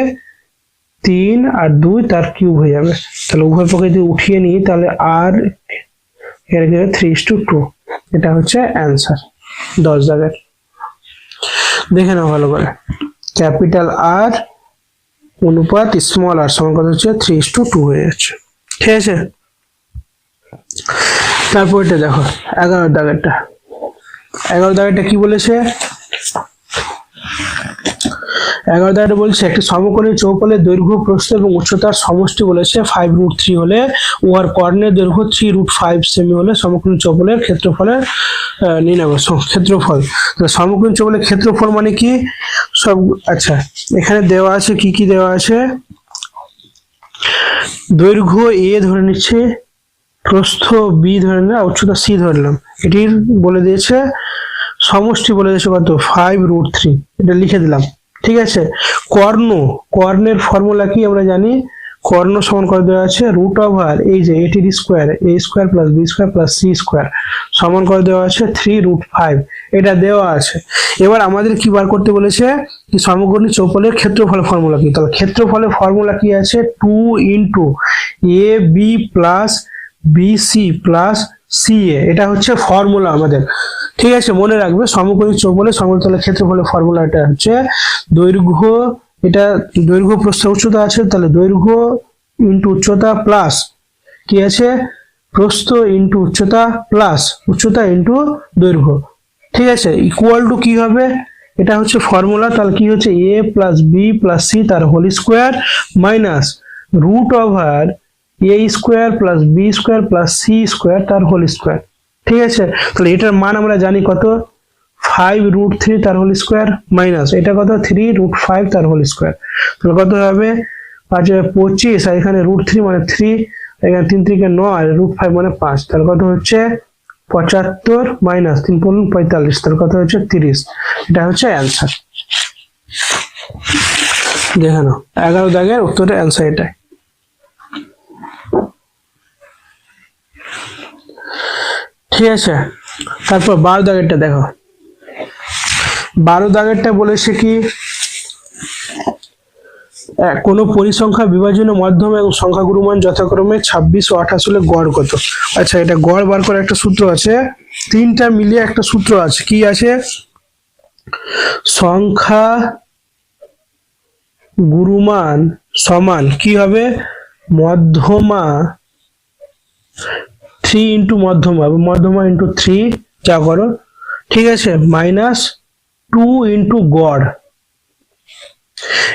3 আর 2 তার কিউব হয়ে যাবে। তাহলে উভয় পক্ষে যদি উঠিয়ে নিই, তাহলে আর এর 3:2। এটা হচ্ছে অ্যান্সার 10 দাগের। দেখে নাও ভালো করে, ক্যাপিটাল আর অনুপাত স্মল আর সমান কত হচ্ছে? 3:2 হয়ে যাচ্ছে। ঠিক আছে, তারপর এটা দেখো 11 দাগেরটা। 11 দাগেরটা কি বলেছে? 11 দাগেরটা বলছে একটি সমকোণী চৌপলের দৈর্ঘ্য, প্রস্থ এবং উচ্চতার সমষ্টি বলেছে 5√3 হলে উহার কর্ণের দৈর্ঘ্য 3√5 সেমি হলে সমকোণী চৌপলের ক্ষেত্রফলের নির্ণয় করো। ক্ষেত্রফল, সমকোণী চৌপলের ক্ষেত্রফল মানে কি সব। আচ্ছা, এখানে দেওয়া আছে কি কি দেওয়া আছে? দৈর্ঘ্য এ ধরে নিচ্ছে, প্রস্থ বি ধরে নিলাম, উচ্চতা সি ধরলাম। এটির বলে দিয়েছে সমষ্টি বলে দিয়েছে কত? 5√3, এটা লিখে দিলাম। ঠিক আছে, কর্ণের ফর্মুলা কি আমরা জানি? কর্ণ সমান করে দেওয়া আছে রুট ওভার এই যে এটির square, A square plus B square plus C square সমান করে দেওয়া আছে 3√5, এটা দেওয়া আছে। এবার আমাদের কি বার করতে বলেছে? কি সমকোণী চৌপলের ক্ষেত্রফলের ফর্মুলা কি? তাহলে ক্ষেত্রফলের ফর্মুলা কি আছে? 2 into A B plus BC plus CA, এটা হচ্ছে ফর্মুলা আমাদের। ঠিক আছে, মনে রাখবে সমকোণী চৌপলের সমতলের ক্ষেত্রফলের ফর্মুলা এটা হচ্ছে দৈর্ঘ্য, এটা দৈর্ঘ্য প্রস্থ উচ্চতা আছে, তাহলে দৈর্ঘ্য ইন্টু উচ্চতা প্লাস কি আছে? প্রস্থ ইন্টু উচ্চতা প্লাস উচ্চতা ইন্টু দৈর্ঘ্য। ঠিক আছে, ইকুয়াল টু কি হবে? এটা হচ্ছে ফর্মুলা। তাহলে কি হচ্ছে? A plus B plus C তার whole square minus root over A square plus B square plus C square তার হোল স্কোয়ার। ঠিক আছে, তাহলে এটার মান আমরা জানি কত? 5√3 তার হোল স্কোয়ার মাইনাস এটা কত? 3√5 তার হোল স্কোয়ার। তাহলে কত হবে? 5/25, আর এখানে √3 মানে 3, এখানে 3 3 9 আর √5 মানে 5। তাহলে কত হচ্ছে? 75 মাইনাস 3 45, তাহলে কত হচ্ছে? 30। এটা হচ্ছে অ্যান্সার। দেখে নাও 11 দাগের উত্তরের অ্যান্সার এটাই। ঠিক আছে, তারপর 12 দাগেরটা দেখো। 12 দাগেরটা বলেছে কি কোনো পরিসংখ্যা বিভাজনীয় মাধ্যম এবং সংখ্যাগুরু মান যথাক্রমে 26 ও 28 হলে গড় কত? আচ্ছা, এটা গড় বার করার একটা সূত্র আছে, তিনটা মিলিয়ে একটা সূত্র আছে। কি আছে? সংখ্যা গুরুমান সমান কি হবে? মধ্যমা 3 ইন্টু মধ্যমা ইন্টু 3 যা করো, ঠিক আছে, মাইনাস 2 ইন্টু গড়।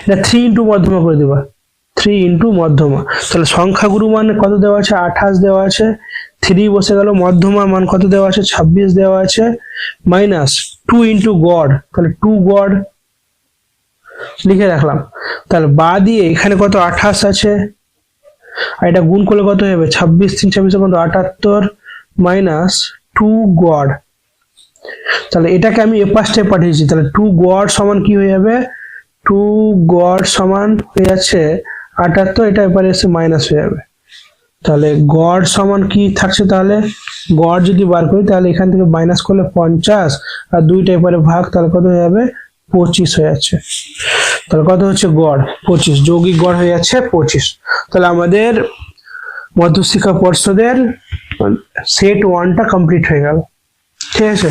এটা 3 ইন্টু মধ্যমা করে দেবা, 3 ইন্টু মধ্যমা। তাহলে সংখ্যাগুরু মান কত দেওয়া আছে, 28 দেওয়া আছে, 3 বসে গেল, মধ্যমা মান কত দেওয়া আছে, 26 দেওয়া আছে, মাইনাস 2 ইন্টু গড়, তাহলে 2 গড় লিখে রাখলাম। তাহলে বা দিয়ে এখানে কত 28 আছে, আর এটা গুণ করলে কত হবে, 26 3 26 কত 78 মাইনাস 2 গড়। তাহলে এটাকে আমি এ পাশে পাঠিয়েছি, তাহলে 2 গড় সমান কি হয়ে যাবে, 2 গড় সমান হয়ে যাচ্ছে 78, এটা এবারে এসে মাইনাস হয়ে যাবে। তাহলে গড় সমান কি থাকছে, তাহলে গড় যদি বার করি তাহলে এখান থেকে মাইনাস করলে 50 আর 2টা এবারে ভাগ, তাহলে কত হয়ে যাবে, 25 হয়ে যাচ্ছে। তাহলে কত হচ্ছে গড় 25, যৌগিক গড় হয়ে যাচ্ছে 25। তাহলে আমাদের মধ্যশিক্ষা পর্ষদের সেট 1টা কমপ্লিট হয়ে গেল। ঠিক আছে।